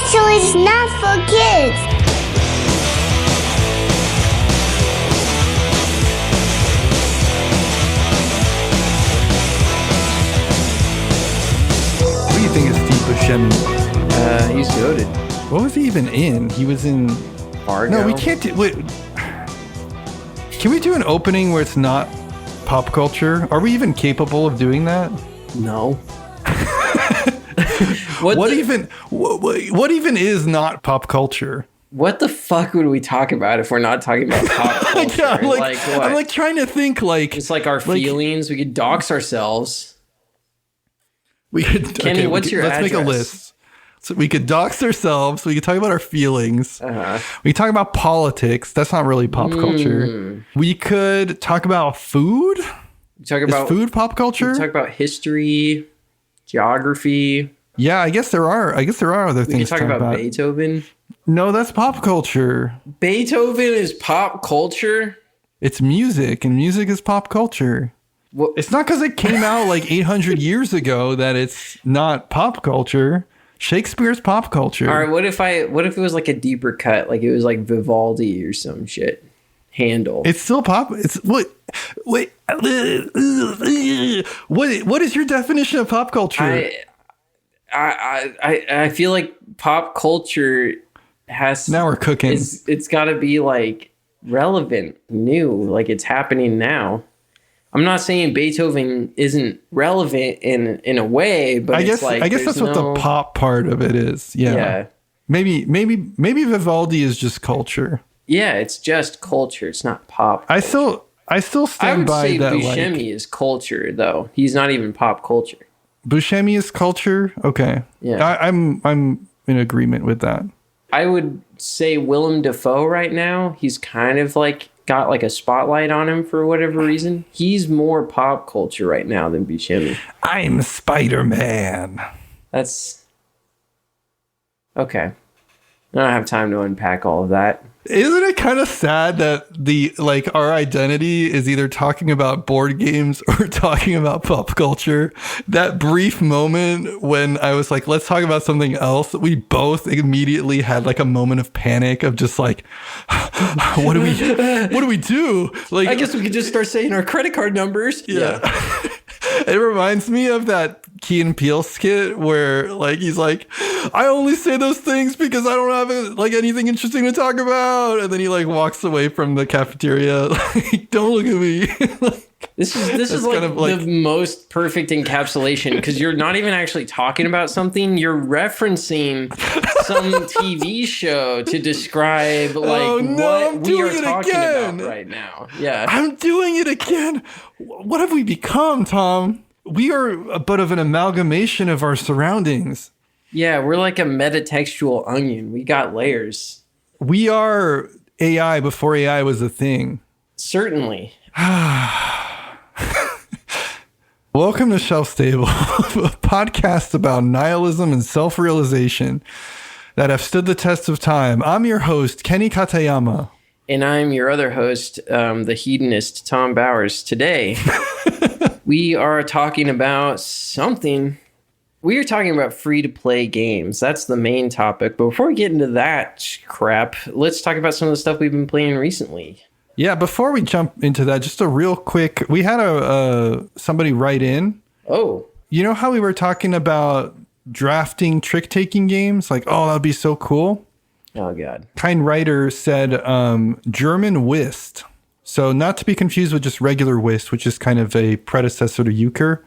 So it's not for kids. What do you think of Steve Buscemi? He's goated. What was he even in? He was in... Fargo? No, we can't do... Wait. Can we do an opening where it's not pop culture? Are we even capable of doing that? No. What even is not pop culture? What the fuck would we talk about if we're not talking about pop culture? Yeah, what? I'm like trying to think like... It's like our feelings. We could dox ourselves. We could... Kenny, what's your Let's address? make a list. So we could dox ourselves. We could talk about our feelings. Uh-huh. We could talk about politics. That's not really pop culture. We could talk about food. Talk about food pop culture. Talk about history, geography. Yeah, I guess there are other things. We can talk about Beethoven. No, that's pop culture. Beethoven is pop culture. It's music, and music is pop culture. Well, it's not because it came out like 800 years ago that it's not pop culture. Shakespeare's pop culture. All right, what if it was like a deeper cut, like it was like Vivaldi or some shit? Handle. It's still pop. It's what is your definition of pop culture? I feel like pop culture has... Now we're cooking. It's got to be like relevant, new, like it's happening now. I'm not saying Beethoven isn't relevant in a way, but I guess that's what the pop part of it is. Yeah. Maybe Vivaldi is just culture. Yeah, it's just culture. It's not pop culture. I still stand by that. Buscemi is culture, though. He's not even pop culture. Buscemi is culture. Okay. Yeah, I'm in agreement with that. I would say Willem Dafoe right now. He's kind of like got like a spotlight on him for whatever reason. He's more pop culture right now than Buscemi. I'm Spider-Man. That's okay. I don't have time to unpack all of that. Isn't it kind of sad that our identity is either talking about board games or talking about pop culture? That brief moment when I was like, let's talk about something else, we both immediately had like a moment of panic of just like, what do we do? Like, I guess we could just start saying our credit card numbers. Yeah. It reminds me of that Key and Peele skit where like he's like, I only say those things because I don't have like anything interesting to talk about, and then he like walks away from the cafeteria like, don't look at me. This is like the most perfect encapsulation, because you're not even actually talking about something, you're referencing some TV show to describe like what we are talking about right now. Yeah, I'm doing it again. What have we become, Tom? We are a bit of an amalgamation of our surroundings. Yeah, we're like a metatextual onion. We got layers. We are AI before AI was a thing. Certainly. Welcome to Shelf Stable, a podcast about nihilism and self-realization that have stood the test of time. I'm your host, Kenny Katayama. And I'm your other host, the hedonist, Tom Bowers. Today, we are talking about something. We are talking about free-to-play games. That's the main topic. But before we get into that crap, let's talk about some of the stuff we've been playing recently. Yeah, before we jump into that, just a real quick, we had somebody write in. Oh. You know how we were talking about drafting trick-taking games? Like, oh, that'd be so cool. Oh, God. Kind writer said German whist. So not to be confused with just regular whist, which is kind of a predecessor to euchre.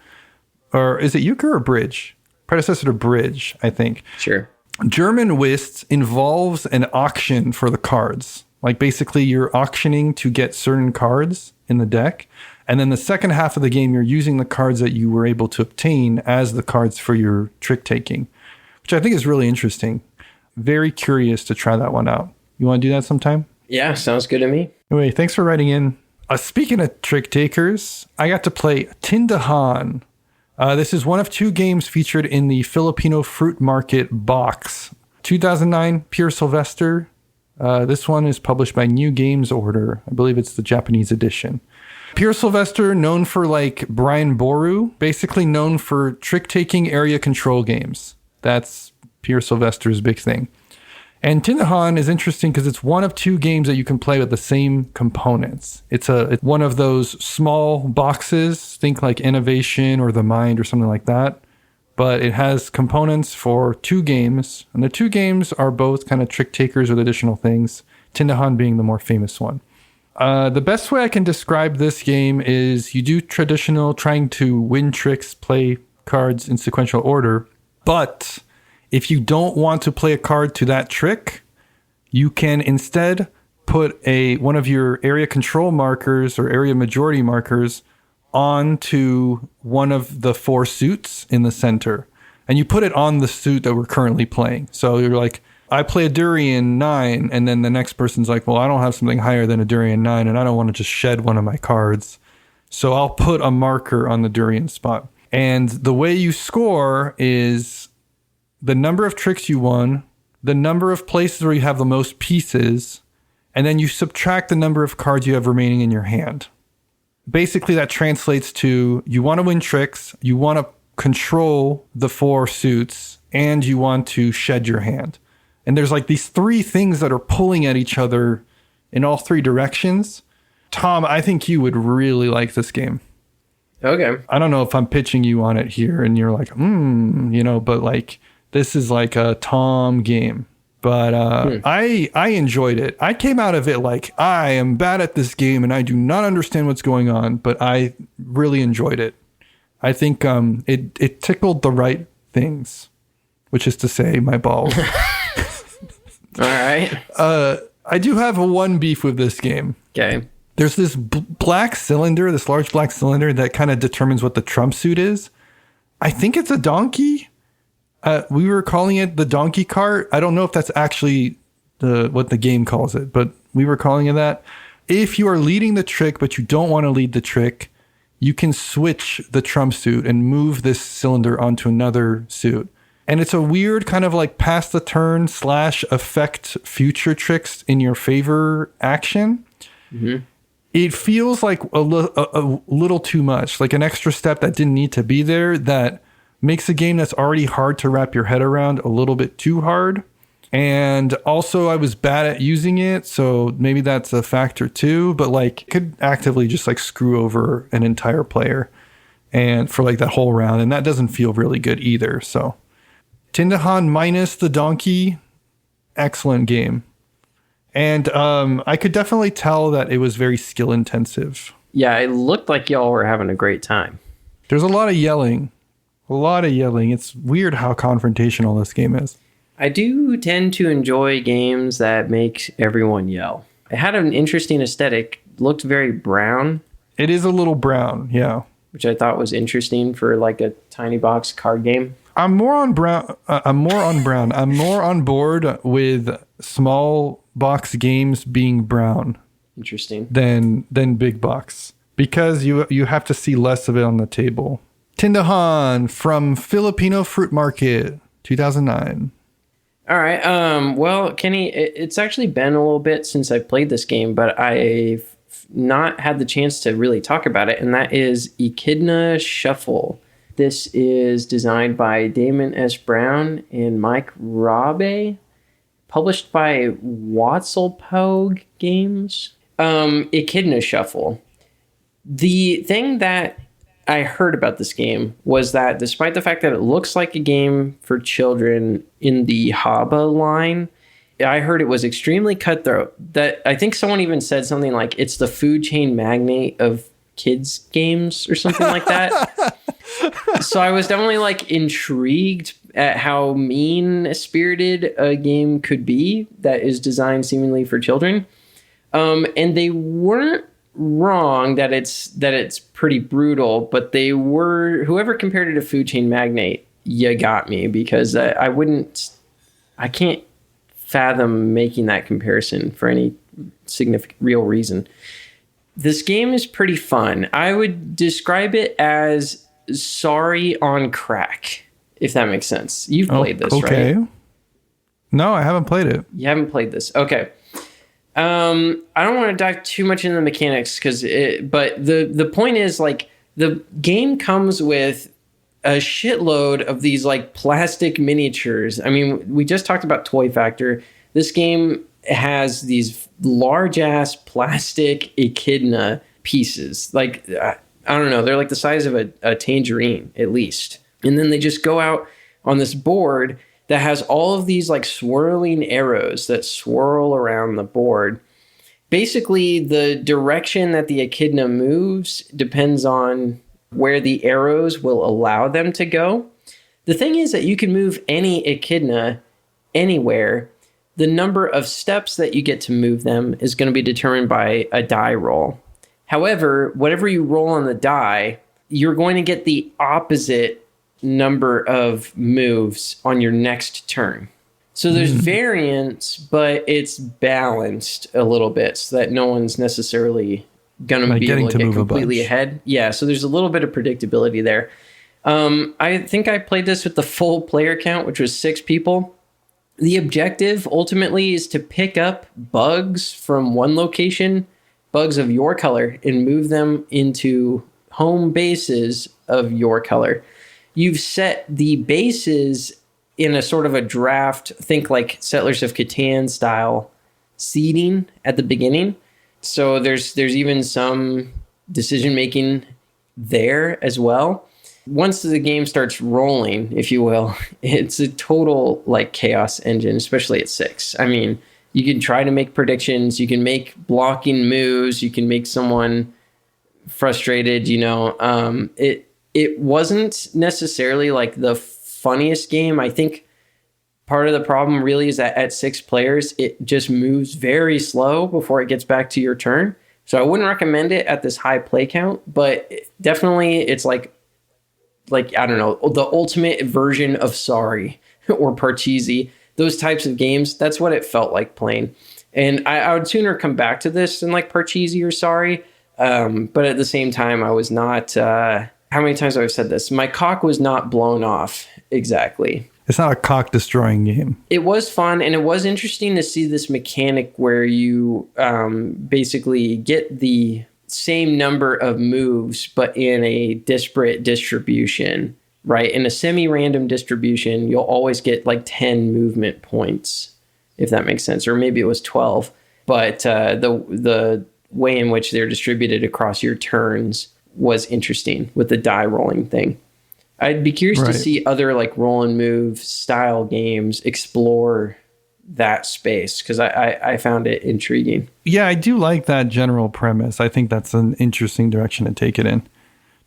Or is it euchre or bridge? Predecessor to bridge, I think. Sure. German whist involves an auction for the cards. Like basically you're auctioning to get certain cards in the deck. And then the second half of the game, you're using the cards that you were able to obtain as the cards for your trick taking, which I think is really interesting. Very curious to try that one out. You want to do that sometime? Yeah, sounds good to me. Anyway, thanks for writing in. Speaking of trick takers, I got to play Tindahan. This is one of two games featured in the Filipino Fruit Market box. 2009, Pure Sylvester. This one is published by New Games Order. I believe it's the Japanese edition. Pure Sylvester, known for like Brian Boru, basically known for trick-taking area control games. That's Pierre Sylvester's big thing. And Tindahan is interesting because it's one of 2 games that you can play with the same components. It's one of those small boxes, think like Innovation or The Mind or something like that. But it has components for 2 games. And the 2 games are both kind of trick takers with additional things, Tindahan being the more famous one. The best way I can describe this game is you do traditional trying to win tricks, play cards in sequential order, but if you don't want to play a card to that trick, you can instead put one of your area control markers or area majority markers onto one of the 4 suits in the center. And you put it on the suit that we're currently playing. So you're like, I play a Durian 9, and then the next person's like, well, I don't have something higher than a Durian 9, and I don't want to just shed one of my cards. So I'll put a marker on the Durian spot. And the way you score is the number of tricks you won, the number of places where you have the most pieces, and then you subtract the number of cards you have remaining in your hand. Basically, that translates to you want to win tricks, you want to control the 4 suits, and you want to shed your hand. And there's like these 3 things that are pulling at each other in all 3 directions. Tom, I think you would really like this game. Okay. I don't know if I'm pitching you on it here and you're like, but like this is like a Tom game. But I enjoyed it. I came out of it like, I am bad at this game and I do not understand what's going on, but I really enjoyed it. I think it tickled the right things, which is to say my balls. All right. I do have one beef with this game. Okay. There's this black cylinder, this large black cylinder that kind of determines what the trump suit is. I think it's a donkey. We were calling it the donkey cart. I don't know if that's actually what the game calls it, but we were calling it that. If you are leading the trick, but you don't want to lead the trick, you can switch the trump suit and move this cylinder onto another suit. And it's a weird kind of like pass the turn / affect future tricks in your favor action. Mm-hmm. It feels like a little too much, like an extra step that didn't need to be there, that makes a game that's already hard to wrap your head around a little bit too hard. And also I was bad at using it, so maybe that's a factor too, but like could actively just like screw over an entire player and for like that whole round, and that doesn't feel really good either. So Tindahan minus the donkey, excellent game. And I could definitely tell that it was very skill intensive. Yeah, it looked like y'all were having a great time. There's a lot of yelling. It's weird how confrontational this game is. I do tend to enjoy games that make everyone yell. It had an interesting aesthetic. Looked very brown. It is a little brown, yeah. Which I thought was interesting for like a tiny box card game. I'm more on brown. I'm more on board with small box games being brown. Interesting. Than big box, because you have to see less of it on the table. Tindahan from Filipino Fruit Market, 2009. All right. Well, Kenny, it's actually been a little bit since I played this game, but I've not had the chance to really talk about it, and that is Echidna Shuffle. This is designed by Damon S. Brown and Mike Raabe, published by Wattsalpoag Games. Echidna Shuffle. The thing that I heard about this game was that despite the fact that it looks like a game for children in the Raabe line, I heard it was extremely cutthroat. That I think someone even said something like it's the food chain magnate of kids games or something like that. So I was definitely like intrigued at how mean-spirited a game could be that is designed seemingly for children. And they weren't wrong that it's pretty brutal, but they were, whoever compared it to food chain magnate, you got me, because I can't fathom making that comparison for any significant real reason. This game is pretty fun. I would describe it as Sorry on crack, if that makes sense. You've played this, okay. Right? No, I haven't played it. You haven't played this. Okay. I don't want to dive too much into the mechanics but the point is, like, the game comes with a shitload of these like plastic miniatures. I mean, we just talked about Toy Factor. This game has these large ass plastic echidna pieces. Like, I don't know, they're like the size of a tangerine at least. And then they just go out on this board that has all of these like swirling arrows that swirl around the board. Basically, the direction that the echidna moves depends on where the arrows will allow them to go. The thing is that you can move any echidna anywhere. The number of steps that you get to move them is going to be determined by a die roll. However, whatever you roll on the die, you're going to get the opposite number of moves on your next turn. So there's variance, but it's balanced a little bit so that no one's necessarily going to be able to get completely ahead. Yeah, so there's a little bit of predictability there. I think I played this with the full player count, which was 6 people. The objective ultimately is to pick up bugs from one location, bugs of your color, and move them into home bases of your color. You've set the bases in a sort of a draft, think like Settlers of Catan style seeding at the beginning. So there's even some decision making there as well. Once the game starts rolling, if you will, it's a total like chaos engine, especially at 6. I mean, you can try to make predictions, you can make blocking moves, you can make someone frustrated, you know. It wasn't necessarily like the funniest game. I think part of the problem really is that at 6 players, it just moves very slow before it gets back to your turn. So I wouldn't recommend it at this high play count, but definitely it's like I don't know, the ultimate version of Sorry or Parcheesi, those types of games. That's what it felt like playing. And I would sooner come back to this than like Parcheesi or Sorry. But at the same time, I was not, how many times have I said this? My cock was not blown off exactly. It's not a cock-destroying game. It was fun, and it was interesting to see this mechanic where you basically get the same number of moves, but in a disparate distribution, right? In a semi-random distribution, you'll always get like 10 movement points, if that makes sense, or maybe it was 12. But the way in which they're distributed across your turns was interesting with the die rolling thing. I'd be curious to see other like roll and move style games explore that space, because I found it intriguing. Yeah, I do like that general premise. I think that's an interesting direction to take it in.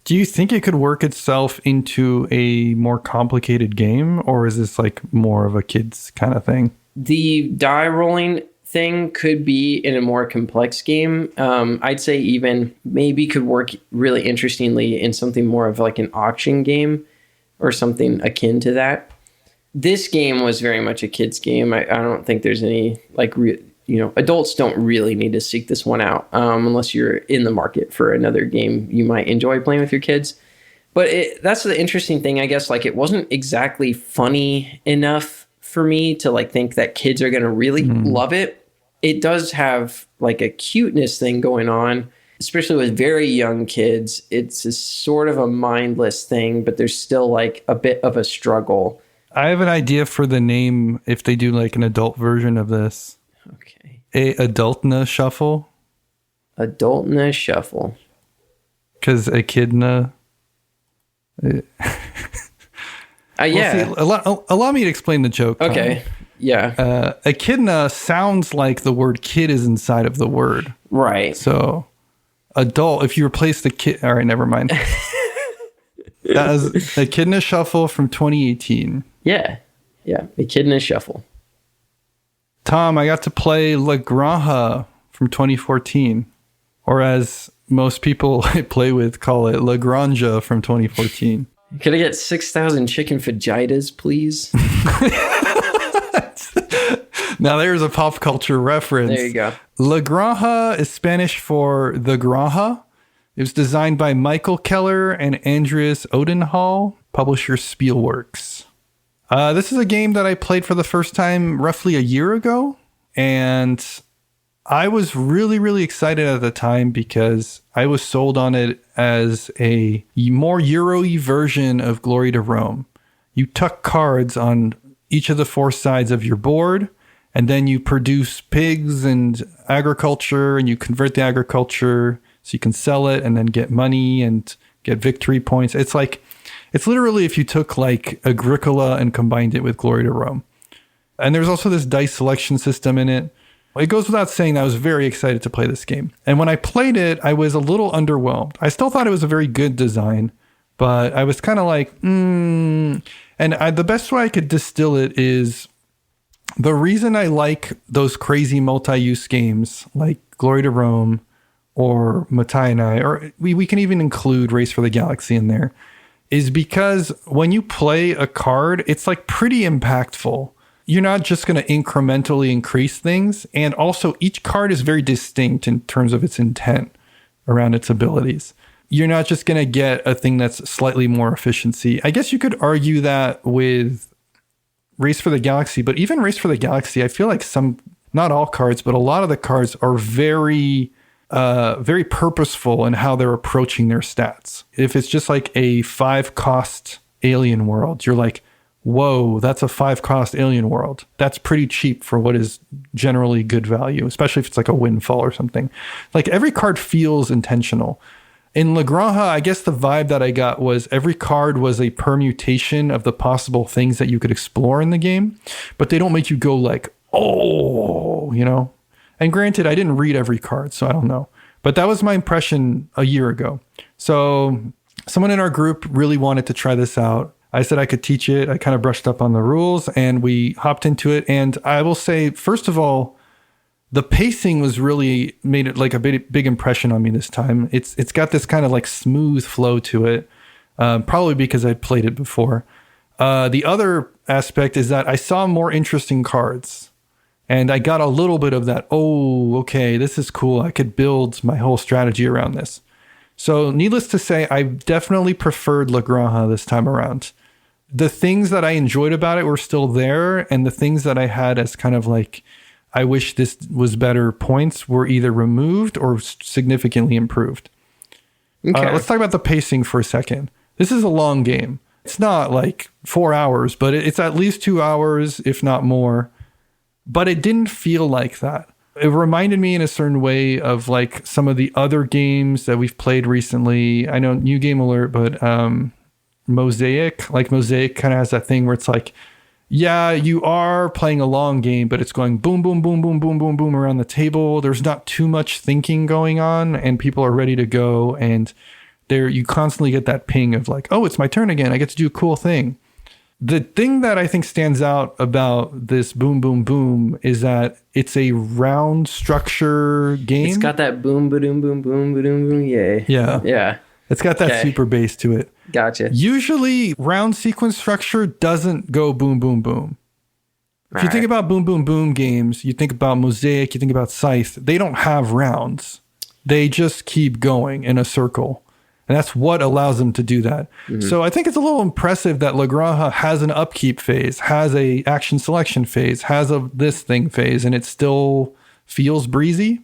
Do you think it could work itself into a more complicated game, or is this like more of a kid's kind of thing? The die rolling thing could be in a more complex game. I'd say even maybe could work really interestingly in something more of like an auction game or something akin to that. This game was very much a kid's game. I don't think there's any like adults don't really need to seek this one out unless you're in the market for another game you might enjoy playing with your kids. But that's the interesting thing, I guess. Like, it wasn't exactly funny enough for me to like think that kids are going to really love it. It does have like a cuteness thing going on, especially with very young kids. It's a sort of a mindless thing, but there's still like a bit of a struggle. I have an idea for the name if they do like an adult version of this. Okay. Adultna Shuffle. Adultna Shuffle. Because Echidna. Yeah. Allow me to explain the joke. Okay. Yeah. Echidna sounds like the word kid is inside of the word. Right. So adult, if you replace the kid. All right, never mind. That was Echidna Shuffle from 2018. Yeah. Echidna Shuffle. Tom, I got to play La Granja from 2014. Or as most people I play with call it, La Granja from 2014. Could I get 6,000 chicken fajitas, please? Now there's a pop culture reference. There you go. La Granja is Spanish for the Granja. It was designed by Michael Keller and Andreas Odendahl, publisher Spielworxx. This is a game that I played for the first time roughly a year ago, and I was really, really excited at the time because I was sold on it as a more Euro-y version of Glory to Rome. You tuck cards on each of the four sides of your board, and then you produce pigs and agriculture, and you convert the agriculture so you can sell it and then get money and get victory points. It's literally if you took like Agricola and combined it with Glory to Rome. And there's also this dice selection system in it. It goes without saying that I was very excited to play this game. And when I played it, I was a little underwhelmed. I still thought it was a very good design, but I was kind of like, And the best way I could distill it is the reason I like those crazy multi-use games like Glory to Rome or Matai, or we can even include Race for the Galaxy in there, is because when you play a card, it's like pretty impactful. You're not just going to incrementally increase things. And also each card is very distinct in terms of its intent around its abilities. You're not just going to get a thing that's slightly more efficiency. I guess you could argue that with Race for the Galaxy, but even Race for the Galaxy, I feel like not all cards, but a lot of the cards are very purposeful in how they're approaching their stats. If it's just like a 5-cost alien world, you're like, whoa, that's a 5-cost alien world. That's pretty cheap for what is generally good value, especially if it's like a windfall or something. Like every card feels intentional. In La Granja, I guess the vibe that I got was every card was a permutation of the possible things that you could explore in the game, but they don't make you go like, oh, And granted, I didn't read every card, so I don't know. But that was my impression a year ago. So someone in our group really wanted to try this out. I said I could teach it. I kind of brushed up on the rules and we hopped into it. And I will say, first of all, the pacing was really made it like a big impression on me this time. It's got this kind of like smooth flow to it, probably because I played it before. The other aspect is that I saw more interesting cards. And I got a little bit of that, oh, okay, this is cool. I could build my whole strategy around this. So needless to say, I definitely preferred La Granja this time around. The things that I enjoyed about it were still there. And the things that I had as kind of like, I wish this was better points were either removed or significantly improved. Okay. Let's talk about the pacing for a second. This is a long game. It's not like 4 hours, but it's at least 2 hours, if not more. But it didn't feel like that. It reminded me in a certain way of like some of the other games that we've played recently. I know New Game Alert, but Mosaic kind of has that thing where it's like, yeah, you are playing a long game, but it's going boom, boom, boom, boom, boom, boom, boom around the table. There's not too much thinking going on and people are ready to go. And you constantly get that ping of like, oh, it's my turn again. I get to do a cool thing. The thing that I think stands out about this boom, boom, boom is that it's a round structure game. It's got that boom, ba-doom, boom, boom, ba-doom, boom, yay. Yeah. Yeah. It's got that super bass to it. Gotcha. Usually, round sequence structure doesn't go boom, boom, boom. If you think about boom, boom, boom games, you think about Mosaic, you think about Scythe, they don't have rounds. They just keep going in a circle. And that's what allows them to do that. Mm-hmm. So I think it's a little impressive that La Granja has an upkeep phase, has a action selection phase, has a this thing phase, and it still feels breezy.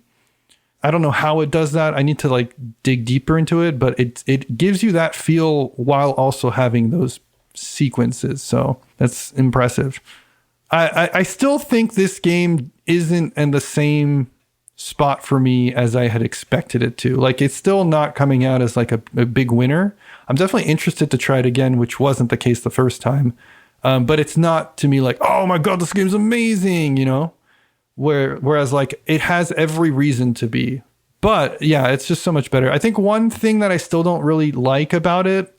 I don't know how it does that. I need to like dig deeper into it, but it gives you that feel while also having those sequences. So that's impressive. I still think this game isn't in the same spot for me as I had expected it to. Like, it's still not coming out as like a big winner. I'm definitely interested to try it again, which wasn't the case the first time. But it's not to me like, oh my God, this game's amazing, Whereas like it has every reason to be. But yeah, it's just so much better. I think one thing that I still don't really like about it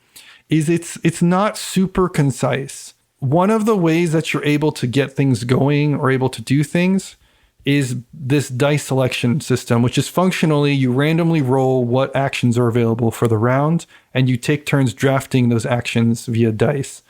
is it's not super concise. One of the ways that you're able to get things going or able to do things is this dice selection system, which is functionally you randomly roll what actions are available for the round and you take turns drafting those actions via dice.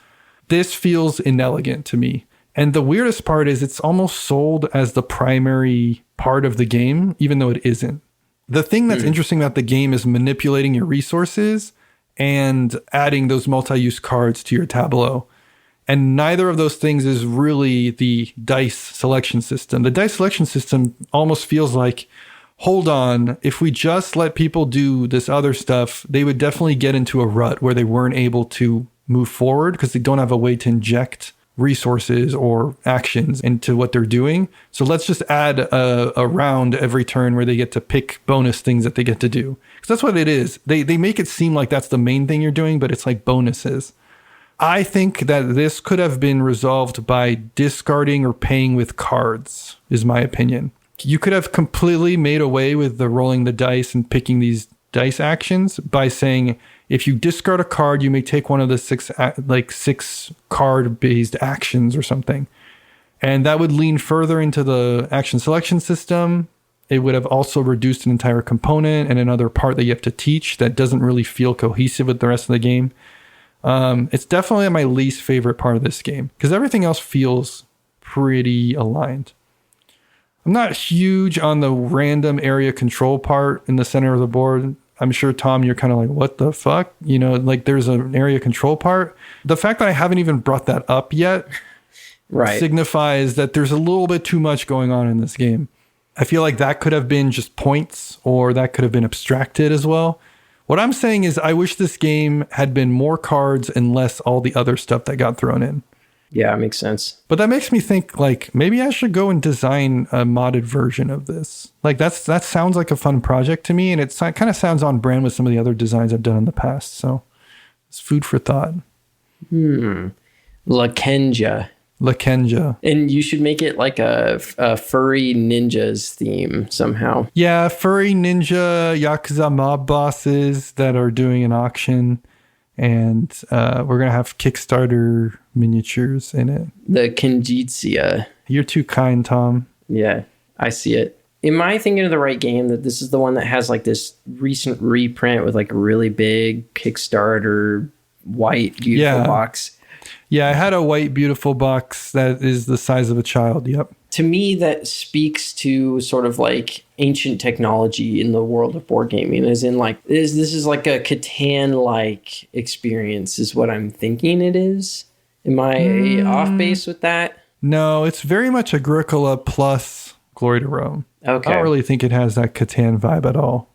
This feels inelegant to me. And the weirdest part is it's almost sold as the primary part of the game, even though it isn't. The thing that's interesting about the game is manipulating your resources and adding those multi-use cards to your tableau. And neither of those things is really the dice selection system. The dice selection system almost feels like, hold on, if we just let people do this other stuff, they would definitely get into a rut where they weren't able to move forward because they don't have a way to inject resources or actions into what they're doing. So let's just add a round every turn where they get to pick bonus things that they get to do. Because that's what it is. They make it seem like that's the main thing you're doing, but it's like bonuses. I think that this could have been resolved by discarding or paying with cards, is my opinion. You could have completely made away with the rolling the dice and picking these dice actions by saying, if you discard a card, you may take one of the six card-based actions or something. And that would lean further into the action selection system. It would have also reduced an entire component and another part that you have to teach that doesn't really feel cohesive with the rest of the game. It's definitely my least favorite part of this game because everything else feels pretty aligned. I'm not huge on the random area control part in the center of the board. I'm sure, Tom, you're kind of like, what the fuck? You know, like there's an area control part. The fact that I haven't even brought that up yet signifies that there's a little bit too much going on in this game. I feel like that could have been just points or that could have been abstracted as well. What I'm saying is I wish this game had been more cards and less all the other stuff that got thrown in. Yeah, it makes sense. But that makes me think, like, maybe I should go and design a modded version of this. Like, that sounds like a fun project to me, and it kind of sounds on brand with some of the other designs I've done in the past. So it's food for thought. Lakenja. And you should make it like a furry ninjas theme somehow. Yeah, furry ninja Yakuza mob bosses that are doing an auction. And we're going to have Kickstarter miniatures in it. The Kenjitsuya. You're too kind, Tom. Yeah, I see it. Am I thinking of the right game that this is the one that has like this recent reprint with like a really big Kickstarter white beautiful box? Yeah, I had a white beautiful box that is the size of a child. Yep. To me, that speaks to sort of like ancient technology in the world of board gaming, as in like this is like a Catan-like experience is what I'm thinking it is. Am I off base with that? No, it's very much Agricola plus Glory to Rome. Okay. I don't really think it has that Catan vibe at all.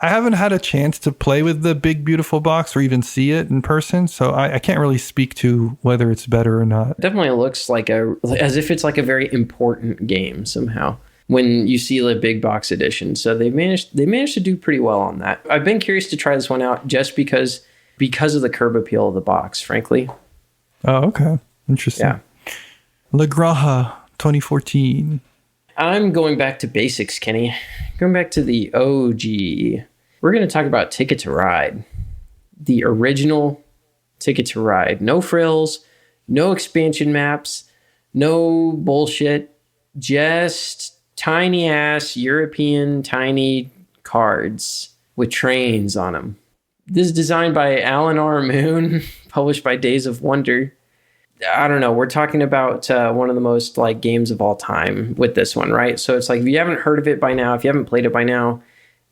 I haven't had a chance to play with the big, beautiful box or even see it in person, so I can't really speak to whether it's better or not. It definitely looks like as if it's like a very important game somehow when you see the big box edition. So they managed to do pretty well on that. I've been curious to try this one out just because of the curb appeal of the box, frankly. Oh, okay. Interesting. Yeah. La Granja 2014. I'm going back to basics, Kenny. Going back to the OG. We're going to talk about Ticket to Ride. The original Ticket to Ride. No frills, no expansion maps, no bullshit. Just tiny ass European tiny cards with trains on them. This is designed by Alan R. Moon, published by Days of Wonder. I don't know. We're talking about one of the most like games of all time with this one, right? So it's like if you haven't heard of it by now, if you haven't played it by now,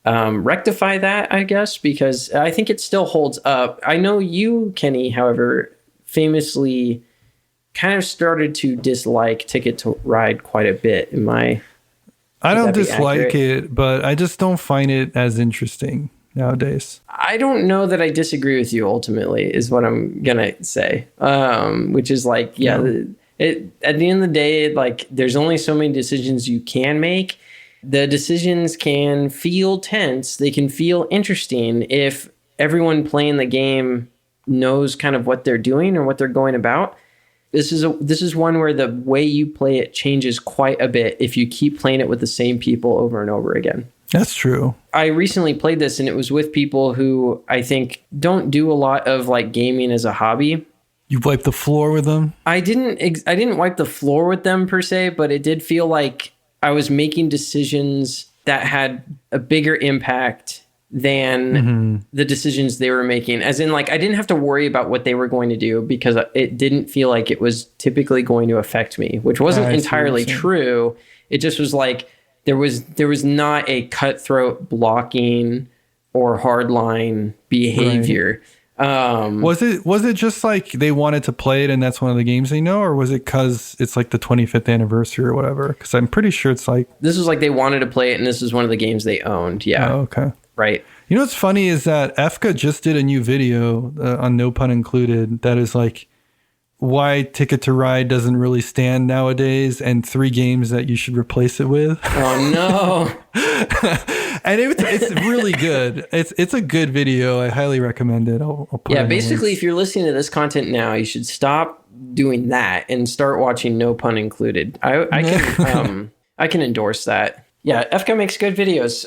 rectify that, I guess, because I think it still holds up. I know you, Kenny, however, famously kind of started to dislike Ticket to Ride quite a bit. I don't dislike it, but I just don't find it as interesting nowadays. I don't know that I disagree with you ultimately is what I'm gonna say, which is like at the end of the day, like there's only so many decisions you can make. The decisions can feel tense, they can feel interesting if everyone playing the game knows kind of what they're doing or what they're going about. This is one where the way you play it changes quite a bit if you keep playing it with the same people over and over again. That's true. I recently played this and it was with people who I think don't do a lot of like gaming as a hobby. You wiped the floor with them? I didn't wipe the floor with them per se, but it did feel like I was making decisions that had a bigger impact than the decisions they were making. As in like I didn't have to worry about what they were going to do because it didn't feel like it was typically going to affect me, which wasn't entirely true. It just was like there was not a cutthroat blocking or hardline behavior. Was it just like they wanted to play it and that's one of the games they know, or was it because it's like the 25th anniversary or whatever? Because I'm pretty sure it's like this was like they wanted to play it, and this is one of the games they owned. Yeah. Oh, okay. Right. You know what's funny is that EFKA just did a new video on No Pun Included that is like why Ticket to Ride doesn't really stand nowadays and 3 games that you should replace it with. Oh no. And it's really good. It's a good video. I highly recommend it. I'll put it in basically, the if you're listening to this content now, you should stop doing that and start watching No Pun Included. I can endorse that. Yeah, EFKA makes good videos.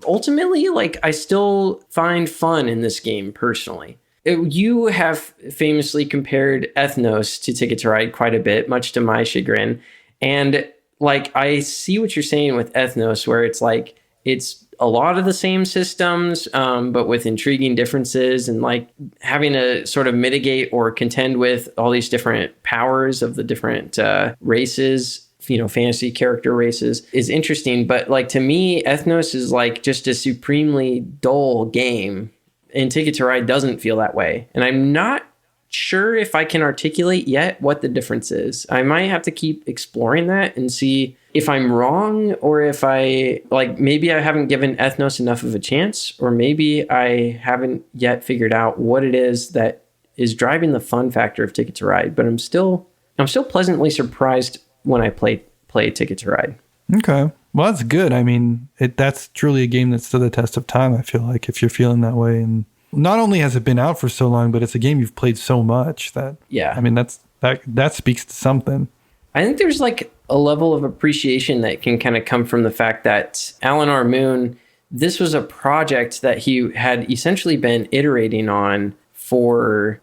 Ultimately, like I still find fun in this game personally. You have famously compared Ethnos to Ticket to Ride quite a bit, much to my chagrin. And like I see what you're saying with Ethnos, where it's like it's a lot of the same systems, but with intriguing differences, and like having to sort of mitigate or contend with all these different powers of the different races, fantasy character races is interesting. But like to me, Ethnos is like just a supremely dull game, and Ticket to Ride doesn't feel that way. And I'm not sure if I can articulate yet what the difference is. I might have to keep exploring that and see if I'm wrong, or if maybe I haven't given Ethnos enough of a chance, or maybe I haven't yet figured out what it is that is driving the fun factor of Ticket to Ride. But I'm still pleasantly surprised when I play Ticket to Ride. Okay. Well, that's good. I mean, that's truly a game that stood the test of time, I feel like, if you're feeling that way. And not only has it been out for so long, but it's a game you've played so much that, yeah. I mean, that speaks to something. I think there's like a level of appreciation that can kind of come from the fact that Alan R. Moon, this was a project that he had essentially been iterating on for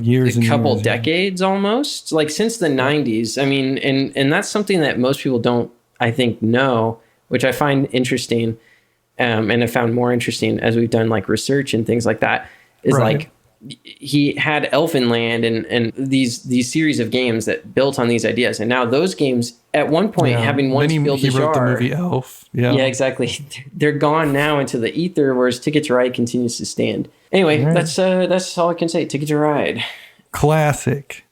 years, a couple decades almost, like since the 90s. I mean, and that's something that most people don't, I think, know, which I find interesting, and I found more interesting as we've done like research and things like that, is right. Like he had Elfenland and these series of games that built on these ideas, and now those games at one point, having once built the genre, wrote the movie Elf. Yeah, exactly. They're gone now into the ether, whereas Ticket to Ride continues to stand. Anyway, right. That's all I can say. Ticket to Ride, classic.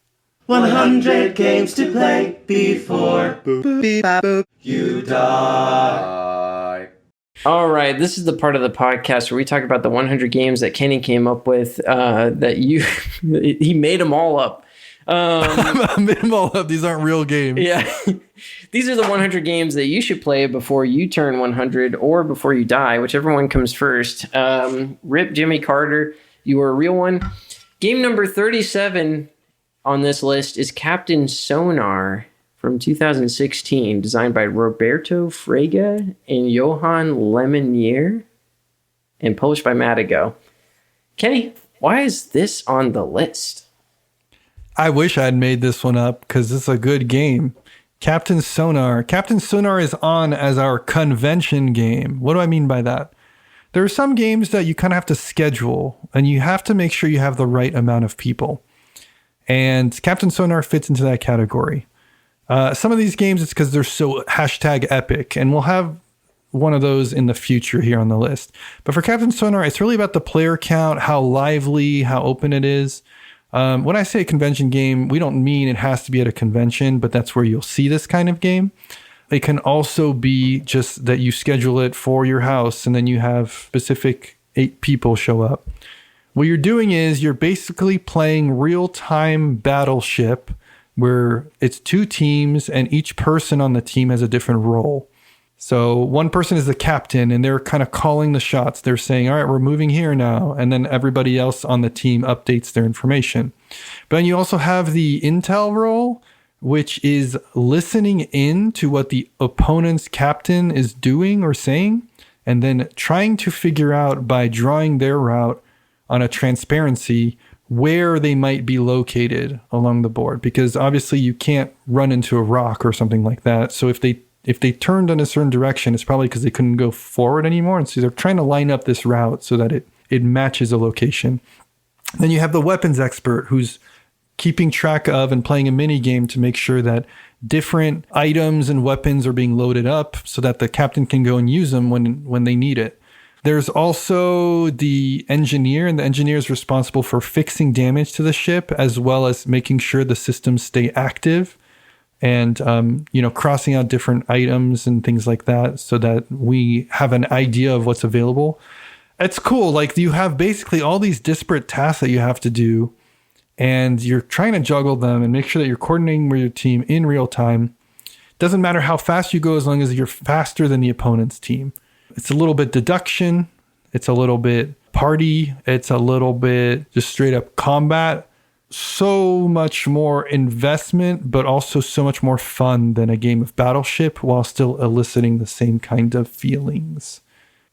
100 games to play before you die. All right, this is the part of the podcast where we talk about the 100 games that Kenny came up with. He made them all up. I made them all up. These aren't real games. Yeah, these are the 100 games that you should play before you turn 100 or before you die, whichever one comes first. Rip Jimmy Carter, you were a real one. Game number 37 on this list is Captain Sonar from 2016, designed by Roberto Fraga and Yohan Lemonnier, and published by Matagot. Kenny, why is this on the list? I wish I'd made this one up because it's a good game. Captain Sonar. Captain Sonar is on as our convention game. What do I mean by that? There are some games that you kind of have to schedule, and you have to make sure you have the right amount of people. And Captain Sonar fits into that category. Some of these games, it's because they're so #epic, and we'll have one of those in the future here on the list. But for Captain Sonar, it's really about the player count, how lively, how open it is. When I say a convention game, we don't mean it has to be at a convention, but that's where you'll see this kind of game. It can also be just that you schedule it for your house, and then you have specific 8 people show up. What you're doing is you're basically playing real-time Battleship, where it's 2 teams and each person on the team has a different role. So one person is the captain and they're kind of calling the shots. They're saying, all right, we're moving here now. And then everybody else on the team updates their information. But then you also have the intel role, which is listening in to what the opponent's captain is doing or saying, and then trying to figure out by drawing their route on a transparency where they might be located along the board, because obviously you can't run into a rock or something like that. So if they turned in a certain direction, it's probably because they couldn't go forward anymore. And so they're trying to line up this route so that it matches a location. Then you have the weapons expert who's keeping track of and playing a mini game to make sure that different items and weapons are being loaded up so that the captain can go and use them when they need it. There's also the engineer, and the engineer is responsible for fixing damage to the ship, as well as making sure the systems stay active and, crossing out different items and things like that so that we have an idea of what's available. It's cool. Like, you have basically all these disparate tasks that you have to do, and you're trying to juggle them and make sure that you're coordinating with your team in real time. Doesn't matter how fast you go as long as you're faster than the opponent's team. It's a little bit deduction. It's a little bit party. It's a little bit just straight up combat. So much more investment, but also so much more fun than a game of Battleship while still eliciting the same kind of feelings.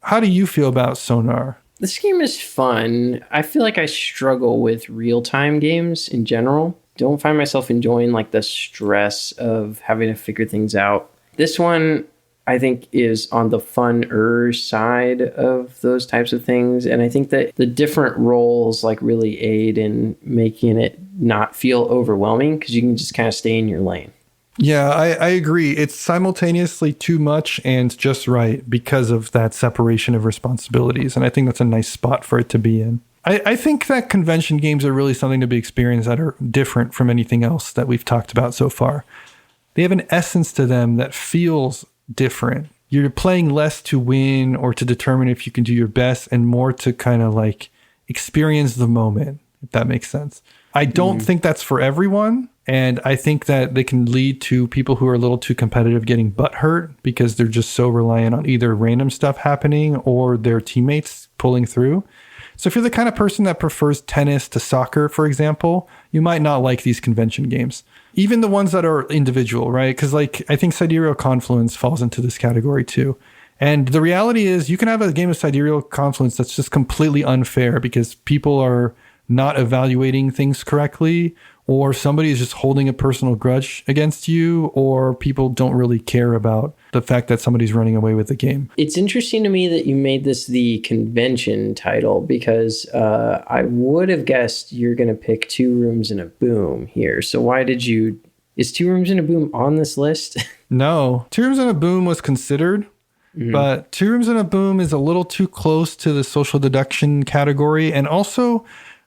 How do you feel about Sonar? This game is fun. I feel like I struggle with real-time games in general. Don't find myself enjoying like the stress of having to figure things out. This one, I think, is on the funner side of those types of things. And I think that the different roles like really aid in making it not feel overwhelming because you can just kind of stay in your lane. Yeah, I agree. It's simultaneously too much and just right because of that separation of responsibilities. And I think that's a nice spot for it to be in. I think that convention games are really something to be experienced that are different from anything else that we've talked about so far. They have an essence to them that feels different. You're playing less to win or to determine if you can do your best and more to kind of like experience the moment, if that makes sense. I don't think that's for everyone. And I think that they can lead to people who are a little too competitive getting butthurt because they're just so reliant on either random stuff happening or their teammates pulling through. So if you're the kind of person that prefers tennis to soccer, for example, you might not like these convention games. Even the ones that are individual, right? Because like I think Sidereal Confluence falls into this category too. And the reality is you can have a game of Sidereal Confluence that's just completely unfair because people are not evaluating things correctly, or somebody is just holding a personal grudge against you, or people don't really care about the fact that somebody's running away with the game. It's interesting to me that you made this the convention title because I would have guessed you're going to pick Two Rooms and a Boom here. So why did you... Is Two Rooms and a Boom on this list? No. Two Rooms and a Boom was considered, but Two Rooms and a Boom is a little too close to the social deduction category. And also,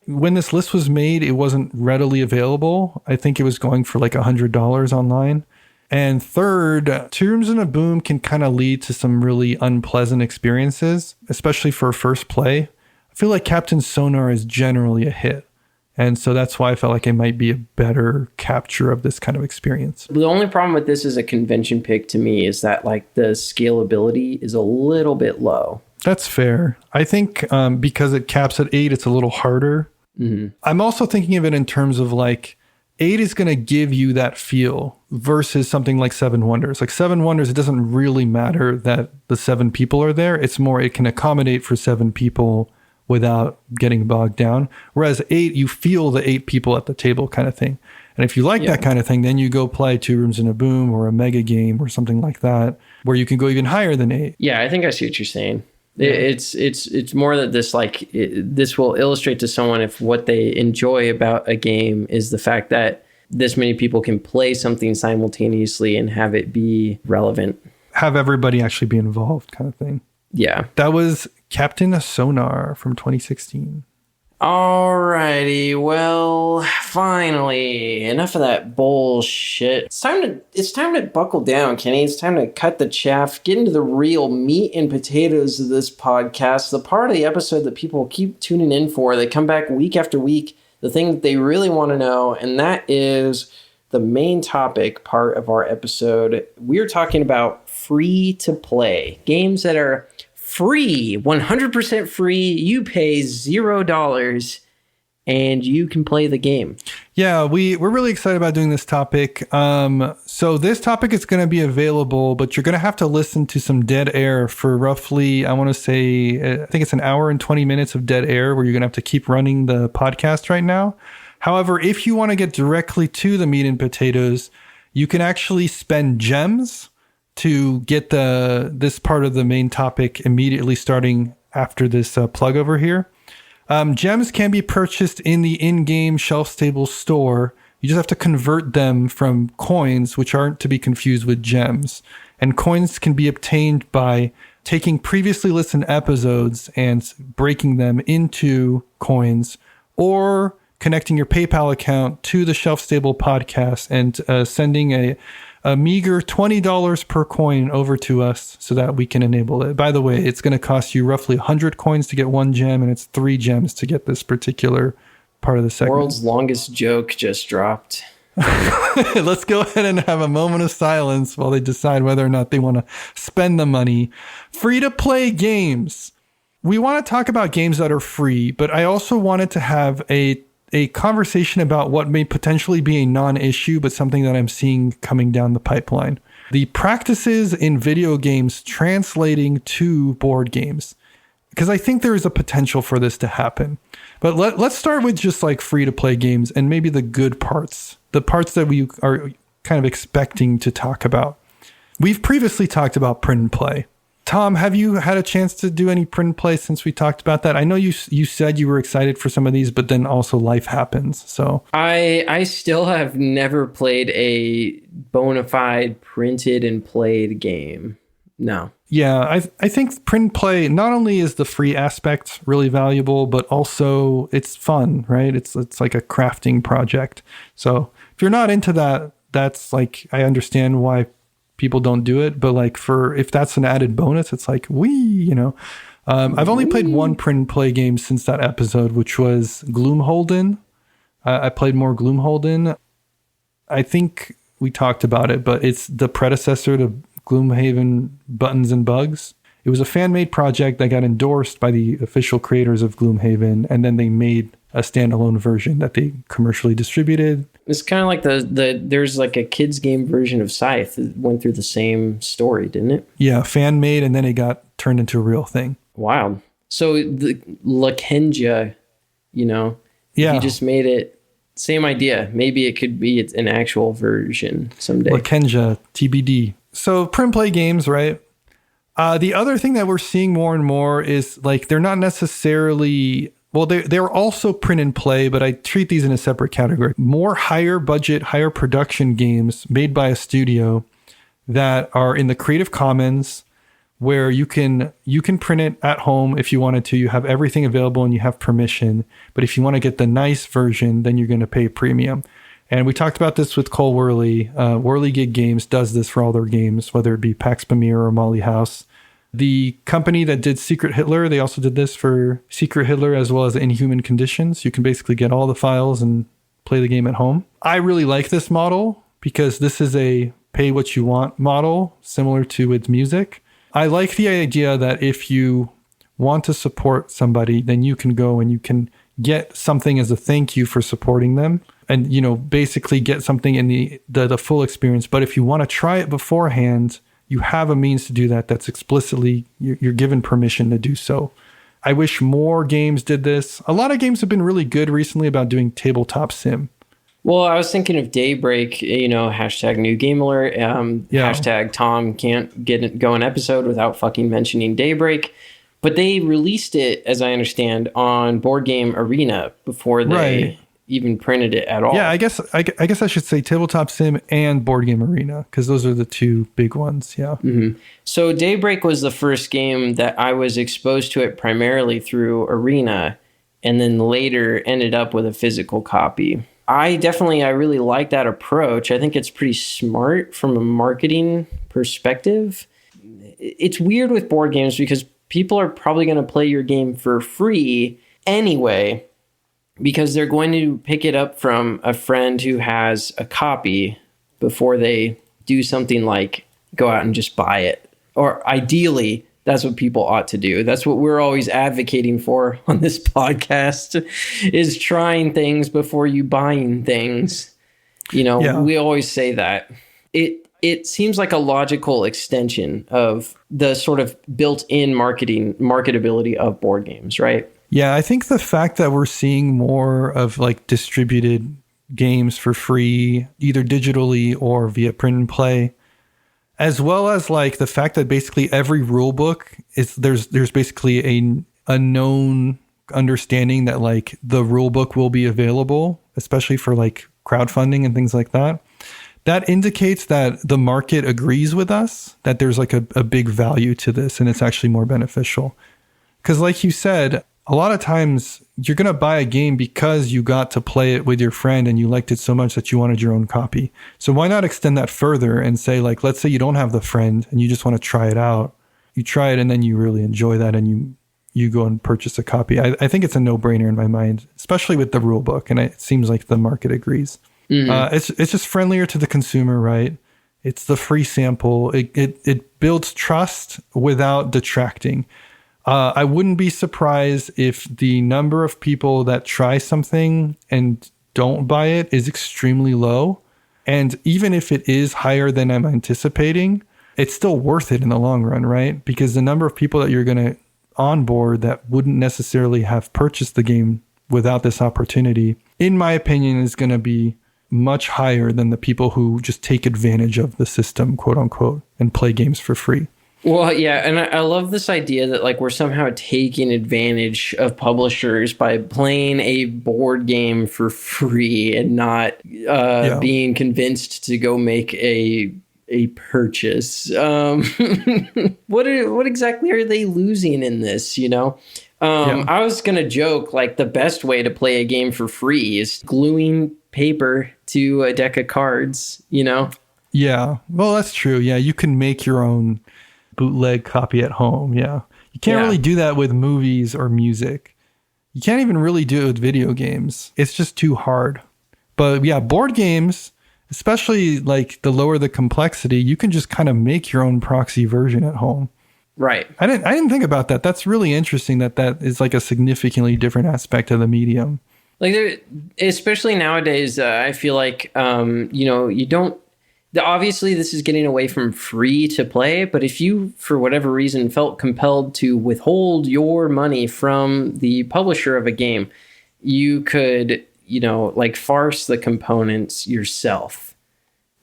when this list was made, it wasn't readily available. I think it was going for like $100 online. And third, Two Rooms and a Boom can kind of lead to some really unpleasant experiences, especially for first play. I feel like Captain Sonar is generally a hit. And so that's why I felt like it might be a better capture of this kind of experience. The only problem with this as a convention pick to me is that like the scalability is a little bit low. That's fair. I think because it caps at 8, it's a little harder. I'm also thinking of it in terms of like 8 is going to give you that feel versus something like Seven Wonders. Like Seven Wonders, it doesn't really matter that the 7 people are there. It's more it can accommodate for 7 people without getting bogged down. Whereas 8, you feel the 8 people at the table kind of thing. And if you like that kind of thing, then you go play Two Rooms and a Boom or a mega game or something like that, where you can go even higher than 8. Yeah, I think I see what you're saying. It's more that this will illustrate to someone if what they enjoy about a game is the fact that this many people can play something simultaneously and have it be relevant. Have everybody actually be involved kind of thing. Yeah. That was Captain Sonar from 2016. Alrighty, well, finally, enough of that bullshit. It's time to buckle down, Kenny. It's time to cut the chaff, get into the real meat and potatoes of this podcast, the part of the episode that people keep tuning in for. They come back week after week, the thing that they really want to know, and that is the main topic part of our episode. We're talking about free-to-play, games that are free, 100% free. You pay $0 and you can play the game. Yeah, we're really excited about doing this topic. So this topic is going to be available, but you're going to have to listen to some dead air for roughly, I want to say, I think it's an hour and 20 minutes of dead air where you're going to have to keep running the podcast right now. However, if you want to get directly to the meat and potatoes, you can actually spend gems to get this part of the main topic immediately starting after this plug over here. Gems can be purchased in the in-game shelf-stable store. You just have to convert them from coins, which aren't to be confused with gems. And coins can be obtained by taking previously listened episodes and breaking them into coins, or connecting your PayPal account to the Shelf Stable podcast and sending a meager $20 per coin over to us so that we can enable it. By the way, it's going to cost you roughly 100 coins to get 1 gem, and it's 3 gems to get this particular part of the segment. World's longest joke just dropped. Let's go ahead and have a moment of silence while they decide whether or not they want to spend the money. Free-to-play games. We want to talk about games that are free, but I also wanted to have a conversation about what may potentially be a non-issue, but something that I'm seeing coming down the pipeline. The practices in video games translating to board games. Because I think there is a potential for this to happen. But let's start with just like free-to-play games and maybe the good parts. The parts that we are kind of expecting to talk about. We've previously talked about print and play. Tom, have you had a chance to do any print and play since we talked about that? I know you said you were excited for some of these, but then also life happens. So I still have never played a bona fide printed and played game. No. Yeah, I think print and play, not only is the free aspect really valuable, but also it's fun, right? It's like a crafting project. So if you're not into that, that's like, I understand why people don't do it, but like if that's an added bonus, it's like, I've only played one print and play game since that episode, which was Gloomholden. I played more Gloomholden. I think we talked about it, but it's the predecessor to Gloomhaven Buttons and Bugs. It was a fan-made project that got endorsed by the official creators of Gloomhaven, and then they made a standalone version that they commercially distributed. It's kind of like there's like a kids game version of Scythe that went through the same story, didn't it? Yeah, fan-made, and then it got turned into a real thing. Wow. So the Lemonnier, yeah, if you just made it, same idea. Maybe it could be an actual version someday. Lemonnier, TBD. So print play games, right? The other thing that we're seeing more and more is like they're not necessarily, well, they're also print and play, but I treat these in a separate category. More higher budget, higher production games made by a studio that are in the Creative Commons, where you can print it at home if you wanted to. You have everything available and you have permission. But if you want to get the nice version, then you're going to pay premium. And we talked about this with Cole Worley. Worley Gig Games does this for all their games, whether it be Pax Pamir or Molly House. The company that did Secret Hitler, they also did this for Secret Hitler as well as Inhuman Conditions. You can basically get all the files and play the game at home. I really like this model because this is a pay what you want model, similar to with music. I like the idea that if you want to support somebody, then you can go and you can get something as a thank you for supporting them. And, basically get something in the full experience. But if you want to try it beforehand, you have a means to do that. That's explicitly, you're given permission to do so. I wish more games did this. A lot of games have been really good recently about doing tabletop sim. Well, I was thinking of Daybreak, hashtag new game alert, hashtag Tom can't go an episode without fucking mentioning Daybreak. But they released it, as I understand, on Board Game Arena before they even printed it at all. Yeah, I guess I should say Tabletop Sim and Board Game Arena, because those are the two big ones. Yeah. Mm-hmm. So Daybreak was the first game that I was exposed to it primarily through Arena, and then later ended up with a physical copy. I really like that approach. I think it's pretty smart from a marketing perspective. It's weird with board games because people are probably going to play your game for free anyway, because they're going to pick it up from a friend who has a copy before they do something like go out and just buy it. Or ideally, that's what people ought to do. That's what we're always advocating for on this podcast, is trying things before you buying things. We always say that. It seems like a logical extension of the sort of built-in marketability of board games, right? Yeah, I think the fact that we're seeing more of like distributed games for free, either digitally or via print and play, as well as like the fact that basically every rule book is there's basically a known understanding that like the rule book will be available, especially for like crowdfunding and things like that. that indicates that the market agrees with us, that there's like a big value to this and it's actually more beneficial. Because like you said, a lot of times you're going to buy a game because you got to play it with your friend and you liked it so much that you wanted your own copy. So why not extend that further and say, like, let's say you don't have the friend and you just want to try it out. You try it and then you really enjoy that and you go and purchase a copy. I think it's a no-brainer in my mind, especially with the rule book. And it seems like the market agrees. Mm-hmm. It's just friendlier to the consumer, right? It's the free sample. It builds trust without detracting. I wouldn't be surprised if the number of people that try something and don't buy it is extremely low. And even if it is higher than I'm anticipating, it's still worth it in the long run, right? Because the number of people that you're going to onboard that wouldn't necessarily have purchased the game without this opportunity, in my opinion, is going to be much higher than the people who just take advantage of the system, quote unquote, and play games for free. Well, yeah, and I love this idea that like we're somehow taking advantage of publishers by playing a board game for free and not being convinced to go make a purchase. What exactly are they losing in this, you know? I was going to joke like the best way to play a game for free is gluing paper to a deck of cards, you know? Yeah, well, that's true. Yeah, you can make your own bootleg copy at home. Yeah, you can't really do that with movies or music. You can't even really do it with video games. It's just too hard. But yeah, board games, especially like the lower the complexity, you can just kind of make your own proxy version at home. Right. I didn't think about that. That's really interesting that is like a significantly different aspect of the medium. Like, especially nowadays, I feel like, you don't, obviously this is getting away from free to play, but if you, for whatever reason, felt compelled to withhold your money from the publisher of a game, you could, like farce the components yourself.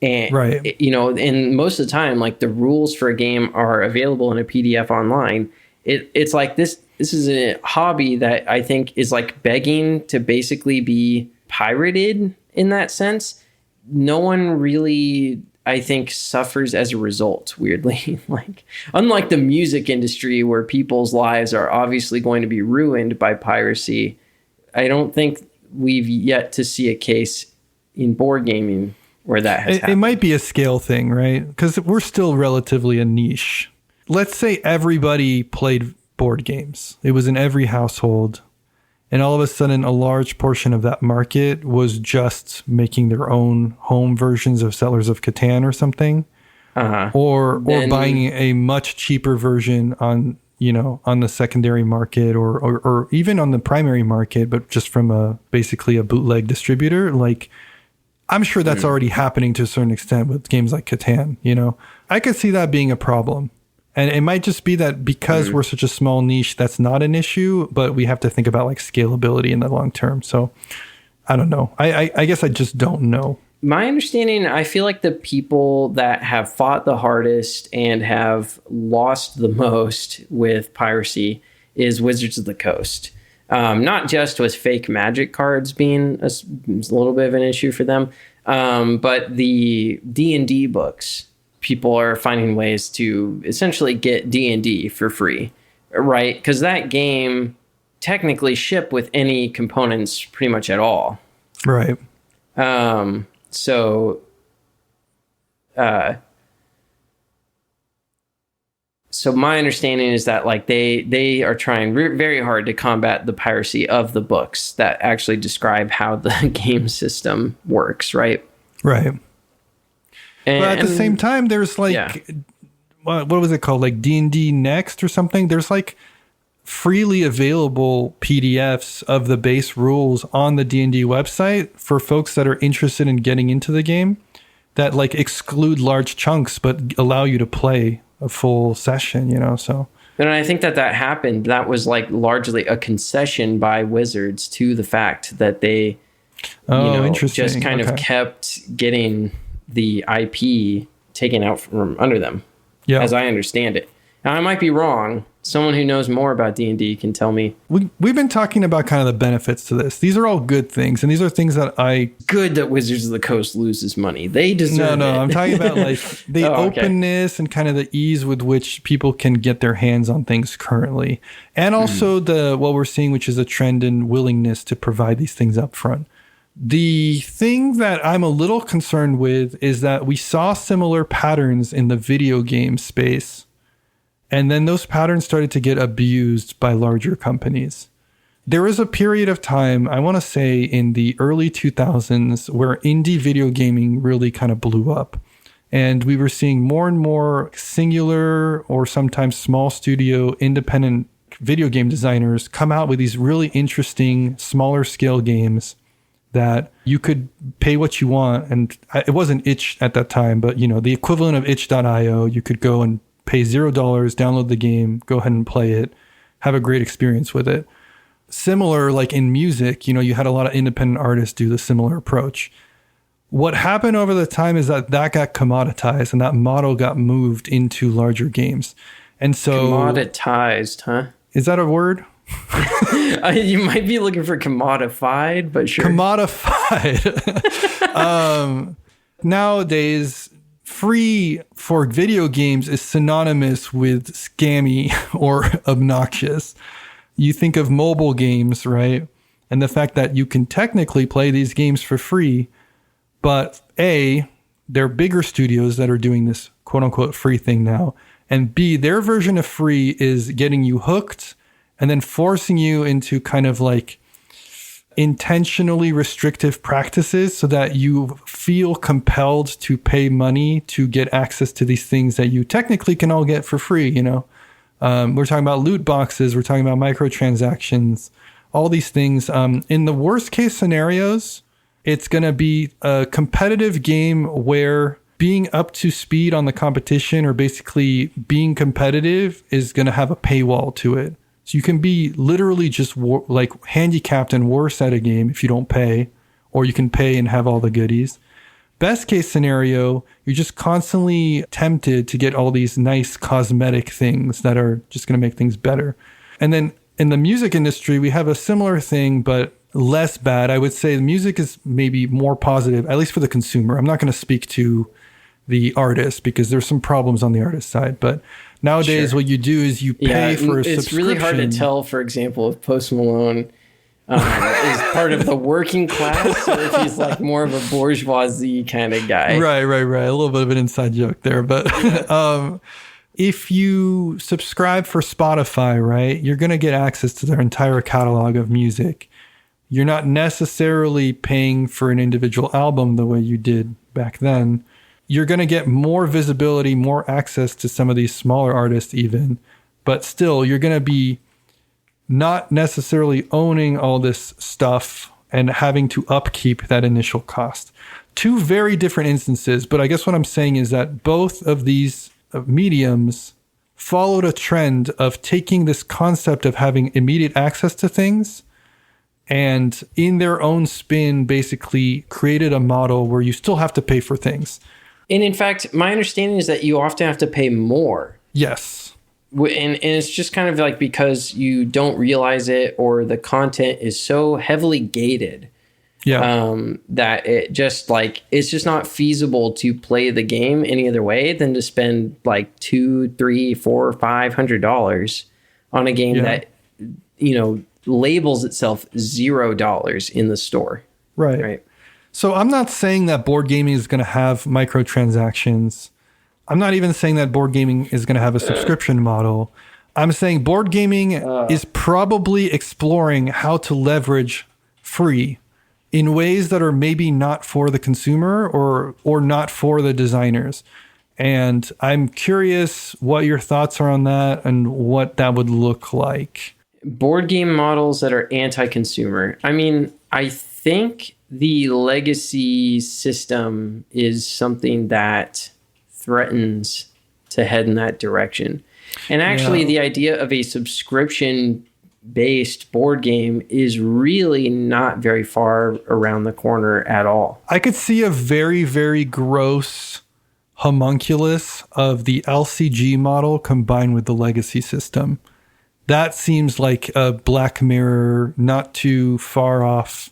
And, and most of the time, like the rules for a game are available in a PDF online. It's like this is a hobby that I think is like begging to basically be pirated in that sense. No one really, I think, suffers as a result, weirdly. Like, unlike the music industry where people's lives are obviously going to be ruined by piracy, I don't think we've yet to see a case in board gaming where that has happened. It might be a scale thing, right? Because we're still relatively a niche. Let's say everybody played board games. It was in every household. And all of a sudden, a large portion of that market was just making their own home versions of Settlers of Catan or something. Or buying a much cheaper version on the secondary market or even on the primary market, but just from basically a bootleg distributor. Like, I'm sure that's already happening to a certain extent with games like Catan, I could see that being a problem. And it might just be that because we're such a small niche, that's not an issue, but we have to think about like scalability in the long term. So I don't know. I guess I just don't know. My understanding, I feel like the people that have fought the hardest and have lost the most with piracy is Wizards of the Coast. Not just with fake magic cards being a little bit of an issue for them, but the D&D books. People are finding ways to essentially get D&D for free, right? Because that game technically ship with any components pretty much at all. Right. So my understanding is that like they are trying very hard to combat the piracy of the books that actually describe how the game system works, right? Right. But at the same time, there's like, what was it called? Like D&D Next or something? There's like freely available PDFs of the base rules on the D&D website for folks that are interested in getting into the game that like exclude large chunks, but allow you to play a full session, so. And I think that happened. That was like largely a concession by Wizards to the fact that they, just kind of kept getting the IP taken out from under them, as I understand it. Now, I might be wrong, Someone who knows more about D&D can tell me. We've been talking about kind of the benefits to this. These are all good things, and these are things that Good that Wizards of the Coast loses money. They deserve it. No, I'm talking about like the openness and kind of the ease with which people can get their hands on things currently. And also what we're seeing, which is a trend in willingness to provide these things up front. The thing that I'm a little concerned with is that we saw similar patterns in the video game space. And then those patterns started to get abused by larger companies. There was a period of time, I want to say in the early 2000s, where indie video gaming really kind of blew up. And we were seeing more and more singular or sometimes small studio independent video game designers come out with these really interesting, smaller scale games that you could pay what you want. And it wasn't itch at that time, but the equivalent of itch.io, you could go and pay $0, download the game, go ahead and play it, have a great experience with it. Similar, like in music, you had a lot of independent artists do the similar approach. What happened over the time is that got commoditized and that model got moved into larger games. And so... Commoditized, huh? Is that a word? You might be looking for commodified, but sure. Commodified. Nowadays... free for video games is synonymous with scammy or obnoxious. You think of mobile games, right? And the fact that you can technically play these games for free, but A, they're bigger studios that are doing this quote unquote free thing now. And B, their version of free is getting you hooked and then forcing you into kind of like intentionally restrictive practices so that you feel compelled to pay money to get access to these things that you technically can all get for free. We're talking about loot boxes, we're talking about microtransactions, all these things. In the worst case scenarios, it's going to be a competitive game where being up to speed on the competition or basically being competitive is going to have a paywall to it. So you can be literally just handicapped and worse at a game if you don't pay, or you can pay and have all the goodies. Best case scenario, you're just constantly tempted to get all these nice cosmetic things that are just going to make things better. And then in the music industry, we have a similar thing, but less bad. I would say the music is maybe more positive, at least for the consumer. I'm not going to speak to the artist because there's some problems on the artist side, but nowadays what you do is you pay for a subscription. It's really hard to tell, for example, if Post Malone is part of the working class or if he's like more of a bourgeoisie kind of guy. Right. A little bit of an inside joke there, but if you subscribe for Spotify, right, you're going to get access to their entire catalog of music. You're not necessarily paying for an individual album the way you did back then. You're going to get more visibility, more access to some of these smaller artists even, but still you're going to be not necessarily owning all this stuff and having to upkeep that initial cost. Two very different instances, but I guess what I'm saying is that both of these mediums followed a trend of taking this concept of having immediate access to things and in their own spin basically created a model where you still have to pay for things. And in fact, my understanding is that you often have to pay more. Yes. And it's just kind of like because you don't realize it or the content is so heavily gated that it just like it's just not feasible to play the game any other way than to spend like $200, $300, $400, $500 on a game that labels itself $0 in the store. Right. So I'm not saying that board gaming is going to have microtransactions. I'm not even saying that board gaming is going to have a subscription model. I'm saying board gaming is probably exploring how to leverage free in ways that are maybe not for the consumer or not for the designers. And I'm curious what your thoughts are on that and what that would look like. Board game models that are anti-consumer. I mean, I think the legacy system is something that threatens to head in that direction. And actually, the idea of a subscription-based board game is really not very far around the corner at all. I could see a very, very gross homunculus of the LCG model combined with the legacy system. that seems like a Black Mirror, not too far off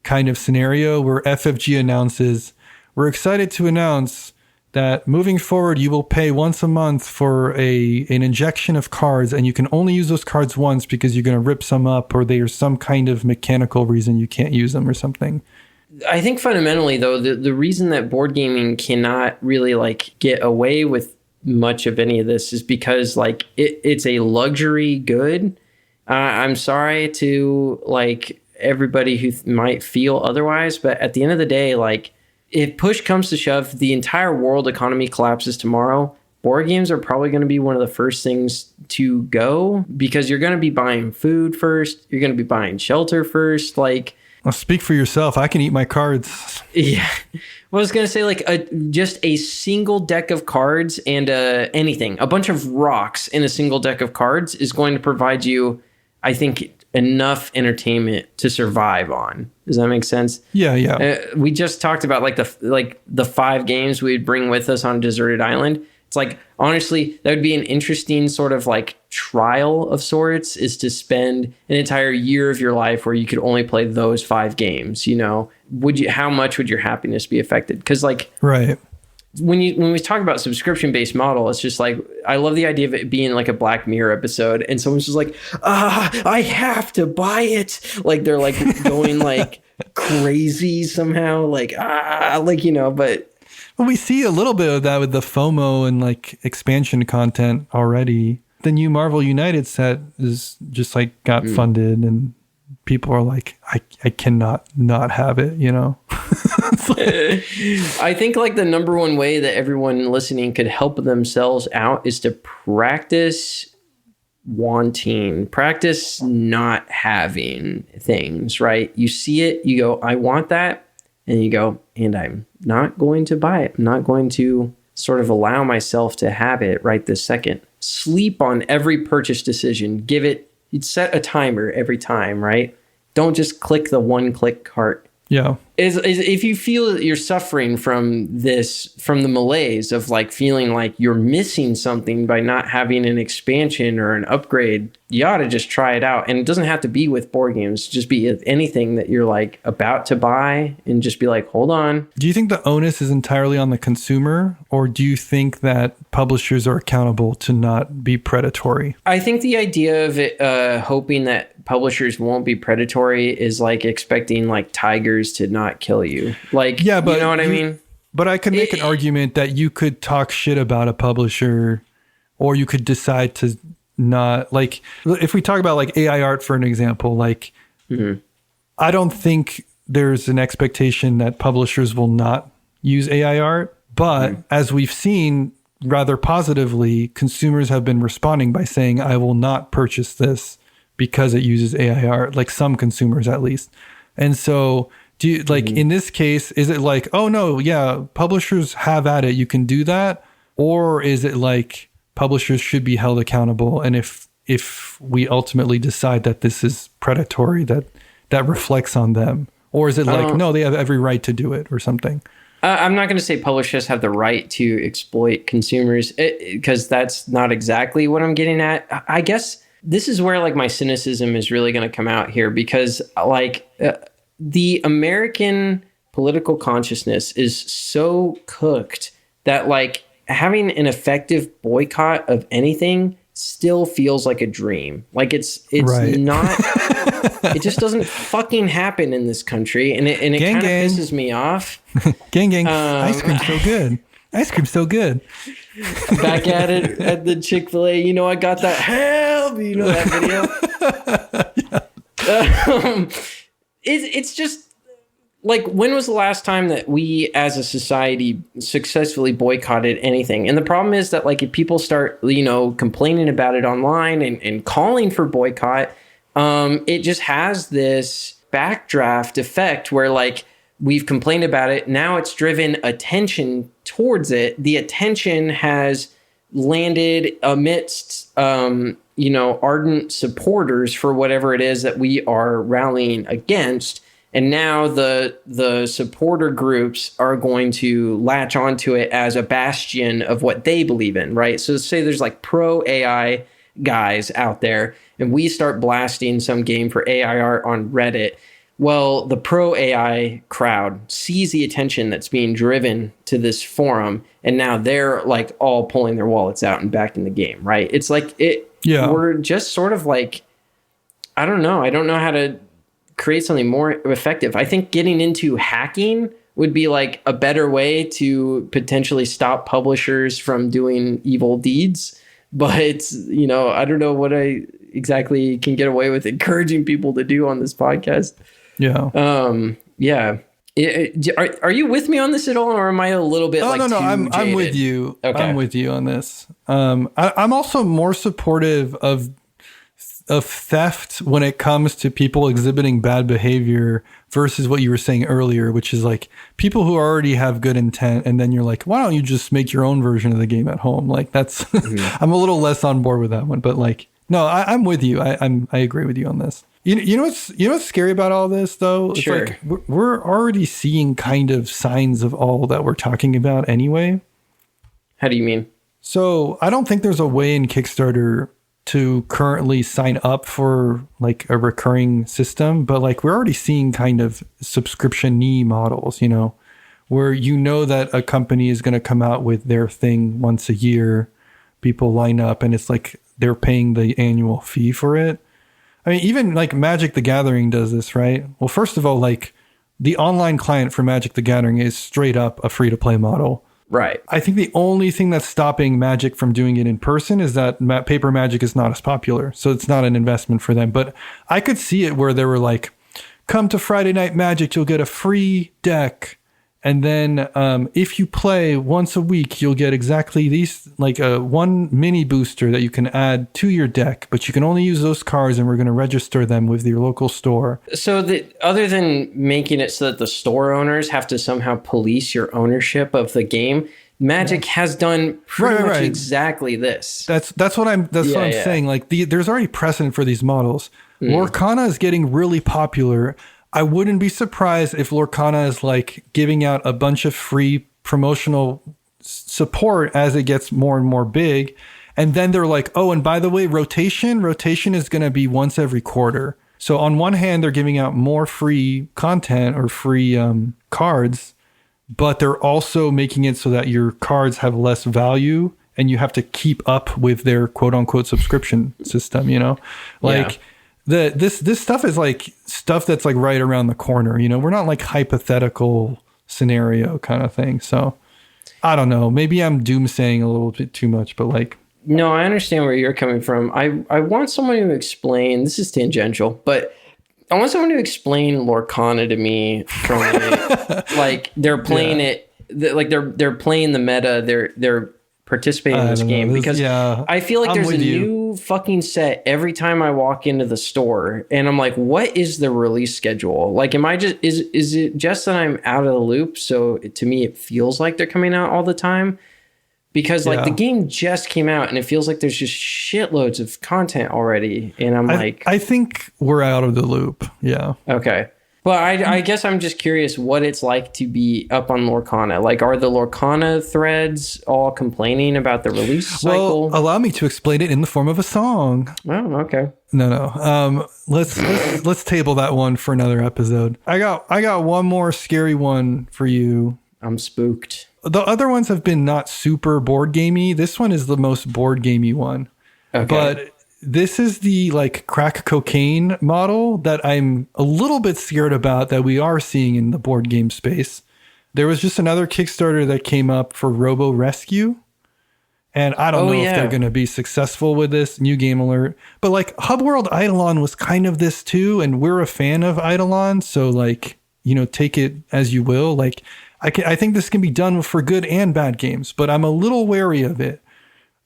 kind of scenario where FFG announces, we're excited to announce that moving forward, you will pay once a month for an injection of cards, and you can only use those cards once because you're going to rip some up, or there's some kind of mechanical reason you can't use them or something. I think fundamentally, though, the reason that board gaming cannot really like get away with much of any of this is because like it's a luxury good. I'm sorry to like everybody who might feel otherwise, but at the end of the day, like if push comes to shove, the entire world economy collapses tomorrow. Board games are probably going to be one of the first things to go because you're going to be buying food first. You're going to be buying shelter first. Like, well, speak for yourself. I can eat my cards. Yeah. Well, I was going to say like just a single deck of cards and anything, a bunch of rocks in a single deck of cards is going to provide you, I think, enough entertainment to survive on. Does that make sense? Yeah. We just talked about like the 5 games we'd bring with us on a deserted island. It's like, honestly, that would be an interesting sort of like trial of sorts, is to spend an entire year of your life where you could only play those 5 games. You know, how much would your happiness be affected? Because like, right. When we talk about subscription-based model, it's just like, I love the idea of it being like a Black Mirror episode, and someone's just like, I have to buy it. Like they're like going like crazy somehow, like, like, you know, but. Well, we see a little bit of that with the FOMO and like expansion content already. The new Marvel United set is just like got funded, and people are like, I cannot not have it, you know? I think like the number one way that everyone listening could help themselves out is to practice wanting, practice not having things, right? You see it, you go, I want that. And you go, and I'm not going to buy it. I'm not going to sort of allow myself to have it right this second. Sleep on every purchase decision. You'd set a timer every time, right? Don't just click the one-click cart. Yeah. Is if you feel that you're suffering from the malaise of like feeling like you're missing something by not having an expansion or an upgrade, you ought to just try it out. And it doesn't have to be with board games. Just be anything that you're like about to buy, and just be like, hold on. Do you think the onus is entirely on the consumer, or do you think that publishers are accountable to not be predatory? I think the idea of it, hoping that publishers won't be predatory is like expecting like tigers to not kill you. Like, yeah, but you know what I mean? But I could make an argument that you could talk shit about a publisher, or you could decide to not, like, if we talk about like AI art, for an example, like, I don't think there's an expectation that publishers will not use AI art, but as we've seen rather positively, consumers have been responding by saying, I will not purchase this because it uses AI art, like some consumers at least. And so do you, like, in this case, is it like, oh no, yeah, publishers have at it, you can do that? Or is it like publishers should be held accountable? And if we ultimately decide that this is predatory, that reflects on them? Or is it like, no, they have every right to do it or something? I'm not going to say publishers have the right to exploit consumers, because that's not exactly what I'm getting at. I guess this is where like my cynicism is really going to come out here, because like the American political consciousness is so cooked that like having an effective boycott of anything still feels like a dream. Like it's right. Not, it just doesn't fucking happen in this country. And it kind of pisses me off. Gang. Ice cream's so good. Ice cream's so good. Back at it at the Chick-fil-A. You know, I got that help. You know that video? It's just like, when was the last time that we as a society successfully boycotted anything? And the problem is that like if people start, you know, complaining about it online and calling for boycott, it just has this backdraft effect where like we've complained about it. Now it's driven attention towards it. The attention has landed amidst, you know, ardent supporters for whatever it is that we are rallying against. And now the supporter groups are going to latch onto it as a bastion of what they believe in, right? So say there's like pro AI guys out there, and we start blasting some game for AI art on Reddit. Well, the pro AI crowd sees the attention that's being driven to this forum, and now they're like all pulling their wallets out and backing the game, right? It's like we're just sort of like, I don't know how to create something more effective. I think getting into hacking would be like a better way to potentially stop publishers from doing evil deeds. But it's, I don't know what I exactly can get away with encouraging people to do on this podcast. Yeah. Yeah. Are you with me on this at all, or am I a little bit No. I'm jaded? with you. Okay. I'm with you on this. I'm also more supportive of theft when it comes to people exhibiting bad behavior versus what you were saying earlier, which is like people who already have good intent, and then you're like, why don't you just make your own version of the game at home? Like that's I'm a little less on board with that one, but like no, I'm with you. I agree with you on this. You know what's scary about all this though? It's Sure. like we're already seeing kind of signs of all that we're talking about anyway. How do you mean? So I don't think there's a way in Kickstarter to currently sign up for like a recurring system, but like we're already seeing kind of subscription-y models, where that a company is going to come out with their thing once a year, people line up, and it's like they're paying the annual fee for it. I mean, even like Magic the Gathering does this, right? Well, first of all, like the online client for Magic the Gathering is straight up a free-to-play model. Right. I think the only thing that's stopping Magic from doing it in person is that paper Magic is not as popular. So it's not an investment for them. But I could see it where they were like, come to Friday Night Magic, you'll get a free deck. And then if you play once a week, you'll get exactly these, like one mini booster that you can add to your deck. But you can only use those cards, and we're going to register them with your local store. So other than making it so that the store owners have to somehow police your ownership of the game, Magic has done pretty much exactly this. That's what I'm saying. Like there's already precedent for these models. Lorcana is getting really popular. I wouldn't be surprised if Lorcana is like giving out a bunch of free promotional support as it gets more and more big. And then they're like, oh, and by the way, rotation is going to be once every quarter. So on one hand, they're giving out more free content or free cards, but they're also making it so that your cards have less value and you have to keep up with their quote unquote subscription system, This stuff is like stuff that's like right around the corner, we're not like hypothetical scenario kind of thing. So I don't know, maybe I'm doomsaying a little bit too much, but like, no, I understand where you're coming from. I want someone to explain, this is tangential, but I want someone to explain Lorcana to me from like they're playing they're playing the meta, they're participating in this game because I feel like there's a new fucking set every time I walk into the store, and I'm like, what is the release schedule? Like, am I just is it just that I'm out of the loop? So to me, it feels like they're coming out all the time because like the game just came out and it feels like there's just shitloads of content already, and I think we're out of the loop. Yeah. Okay. Well, I guess I'm just curious what it's like to be up on Lorcana. Like, are the Lorcana threads all complaining about the release cycle? Well, allow me to explain it in the form of a song. Oh, okay. No. Let's table that one for another episode. I got one more scary one for you. I'm spooked. The other ones have been not super board gamey. This one is the most board gamey one. Okay. But this is the like crack cocaine model that I'm a little bit scared about that we are seeing in the board game space. There was just another Kickstarter that came up for Robo Rescue. And I don't know if they're going to be successful with this. New game alert. But like Hub World Eidolon was kind of this too. And we're a fan of Eidolon. So like, take it as you will. Like I think this can be done for good and bad games, but I'm a little wary of it.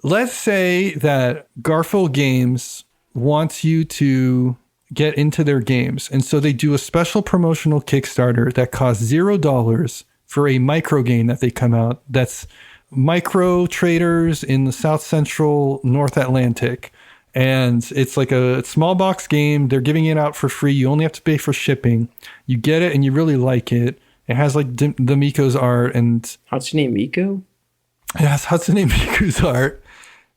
Let's say that Garfield Games wants you to get into their games. And so they do a special promotional Kickstarter that costs $0 for a micro game that they come out. That's micro traders in the South Central North Atlantic. And it's like a small box game. They're giving it out for free. You only have to pay for shipping. You get it and you really like it. It has like the Miko's art and... Hatsune Miku? It has Hatsune Miku's art.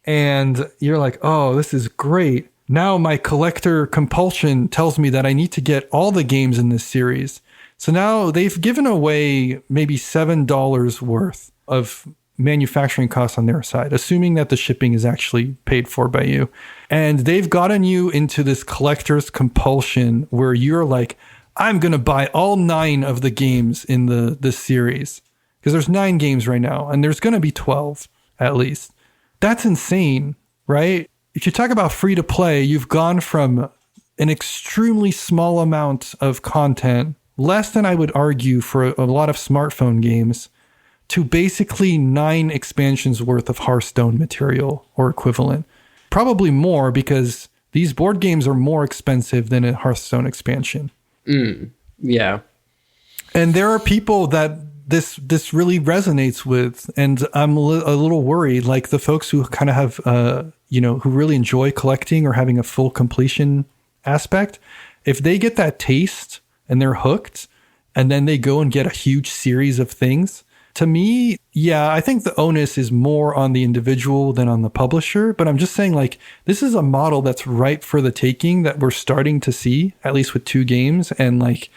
And you're like, oh, this is great. Now my collector compulsion tells me that I need to get all the games in this series. So now they've given away maybe $7 worth of manufacturing costs on their side, assuming that the shipping is actually paid for by you. And they've gotten you into this collector's compulsion where you're like, I'm going to buy all 9 of the games in this series. Because there's 9 games right now, and there's going to be 12 at least. That's insane, right? If you talk about free to play, you've gone from an extremely small amount of content, less than I would argue for a lot of smartphone games, to basically 9 expansions worth of Hearthstone material or equivalent. Probably more, because these board games are more expensive than a Hearthstone expansion. Yeah. And there are people that this really resonates with, and I'm a little worried, like the folks who kind of have, who really enjoy collecting or having a full completion aspect. If they get that taste and they're hooked, and then they go and get a huge series of things, to me, yeah, I think the onus is more on the individual than on the publisher. But I'm just saying, like, this is a model that's ripe for the taking that we're starting to see, at least with 2 games, and like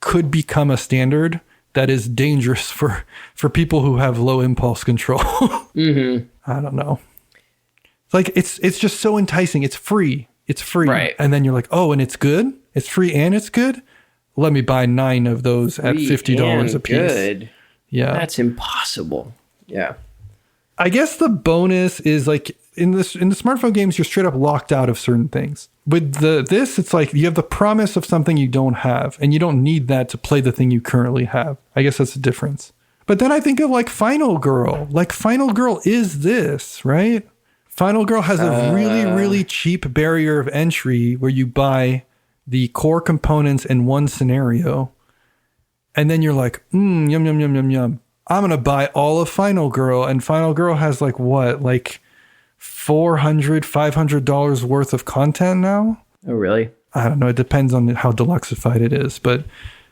could become a standard that is dangerous for people who have low impulse control. I don't know. Like, it's just so enticing. It's free. It's free. Right. And then you're like, oh, and it's good? It's free and it's good? Let me buy 9 of those at $50 a piece. Good. Yeah. That's impossible. Yeah. I guess the bonus is like in the smartphone games, you're straight up locked out of certain things. With this, it's like you have the promise of something you don't have, and you don't need that to play the thing you currently have. I guess that's the difference. But then I think of like Final Girl. Like Final Girl is this, right? Final Girl has a really, really cheap barrier of entry where you buy the core components in one scenario. And then you're like, yum, yum, yum, yum, yum. I'm going to buy all of Final Girl. And Final Girl has like what? Like $400, $500 worth of content now? Oh, really? I don't know. It depends on how deluxified it is. But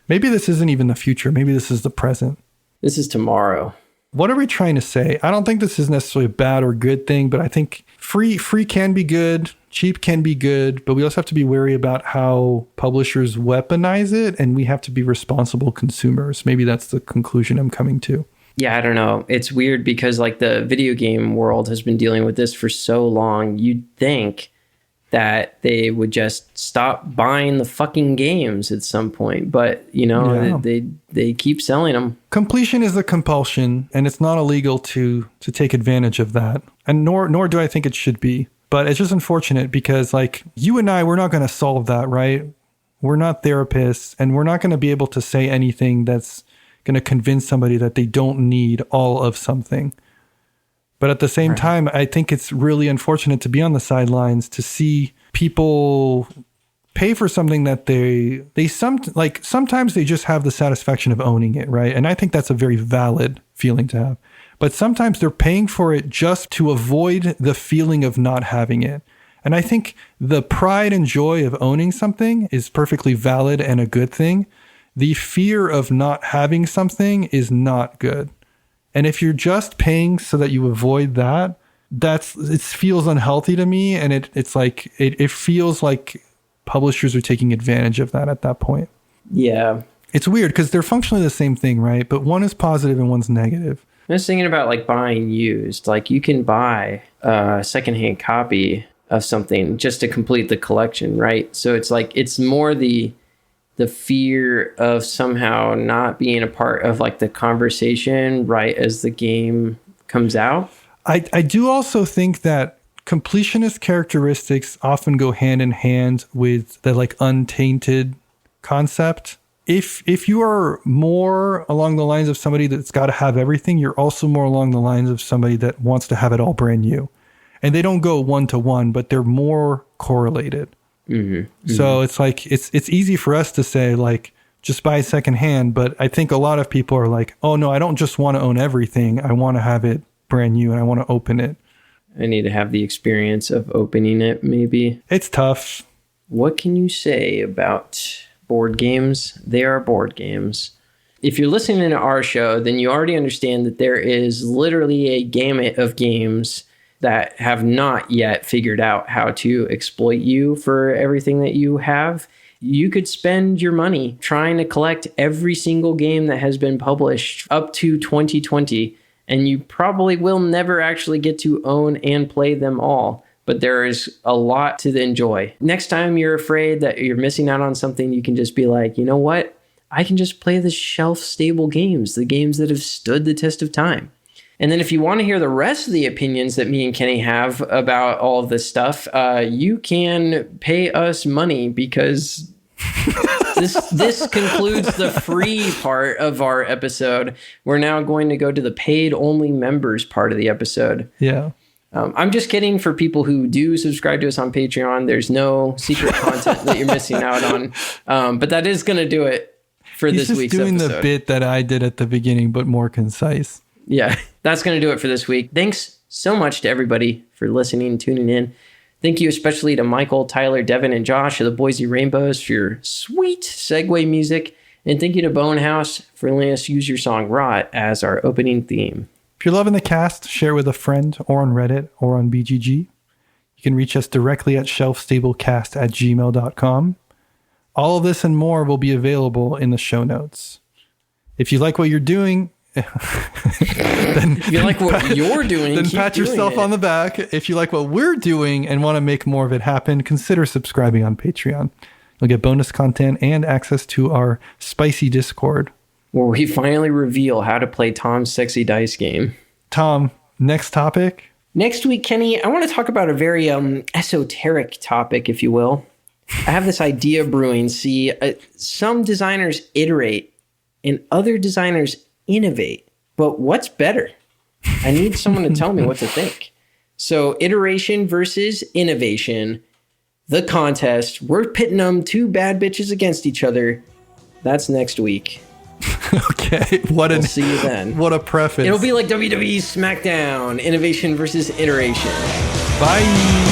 maybe this isn't even the future. Maybe this is the present. This is tomorrow. What are we trying to say? I don't think this is necessarily a bad or good thing, but I think free can be good. Cheap can be good, but we also have to be wary about how publishers weaponize it, and we have to be responsible consumers. Maybe that's the conclusion I'm coming to. Yeah, I don't know. It's weird because like the video game world has been dealing with this for so long. You'd think that they would just stop buying the fucking games at some point, but they keep selling them. Completion is a compulsion, and it's not illegal to take advantage of that, and nor do I think it should be. But it's just unfortunate because, like, you and I, we're not going to solve that, right? We're not therapists, and we're not going to be able to say anything that's going to convince somebody that they don't need all of something. But at the same time, I think it's really unfortunate to be on the sidelines to see people pay for something that sometimes they just have the satisfaction of owning it, right? And I think that's a very valid feeling to have. But sometimes they're paying for it just to avoid the feeling of not having it. And I think the pride and joy of owning something is perfectly valid and a good thing. The fear of not having something is not good. And if you're just paying so that you avoid that, it feels unhealthy to me. And it feels like publishers are taking advantage of that at that point. Yeah. It's weird because they're functionally the same thing, right? But one is positive and one's negative. I was thinking about like buying used. Like you can buy a secondhand copy of something just to complete the collection, right? So it's like it's more the fear of somehow not being a part of like the conversation right as the game comes out. I do also think that completionist characteristics often go hand in hand with the like untainted concept. If you are more along the lines of somebody that's got to have everything, you're also more along the lines of somebody that wants to have it all brand new. And they don't go one to one, but they're more correlated. So it's like, it's easy for us to say like, just buy secondhand. But I think a lot of people are like, oh no, I don't just want to own everything. I want to have it brand new and I want to open it. I need to have the experience of opening it, maybe. It's tough. What can you say about board games? They are board games. If you're listening to our show, then you already understand that there is literally a gamut of games that have not yet figured out how to exploit you for everything that you have. You could spend your money trying to collect every single game that has been published up to 2020, and you probably will never actually get to own and play them all. But there is a lot to enjoy. Next time you're afraid that you're missing out on something, you can just be like, you know what? I can just play the shelf-stable games, the games that have stood the test of time. And then if you want to hear the rest of the opinions that me and Kenny have about all of this stuff, you can pay us money, because this concludes the free part of our episode. We're now going to go to the paid-only members part of the episode. Yeah. I'm just kidding for people who do subscribe to us on Patreon. There's no secret content that you're missing out on. But that is going to do it for this week's episode. He's just doing the bit that I did at the beginning, but more concise. Yeah, that's going to do it for this week. Thanks so much to everybody for listening and tuning in. Thank you especially to Michael, Tyler, Devon, and Josh of the Boise RainBeaus for your sweet segue music. And thank you to Bonehouse for letting us use your song Rot as our opening theme. If you're loving the cast, share with a friend or on Reddit or on BGG. You can reach us directly at shelfstablecast@gmail.com. All of this and more will be available in the show notes. If you like what you're doing, then if you like what you're doing, then pat yourself on the back. If you like what we're doing and want to make more of it happen, consider subscribing on Patreon. You'll get bonus content and access to our spicy Discord, where we finally reveal how to play Tom's sexy dice game. Tom, next topic. Next week, Kenny, I want to talk about a very esoteric topic, if you will. I have this idea brewing. See, some designers iterate and other designers innovate. But what's better? I need someone to tell me what to think. So iteration versus innovation. The contest. We're pitting them, two bad bitches against each other. That's next week. Okay. We'll see you then. What a preface. It'll be like WWE SmackDown. Innovation versus iteration. Bye.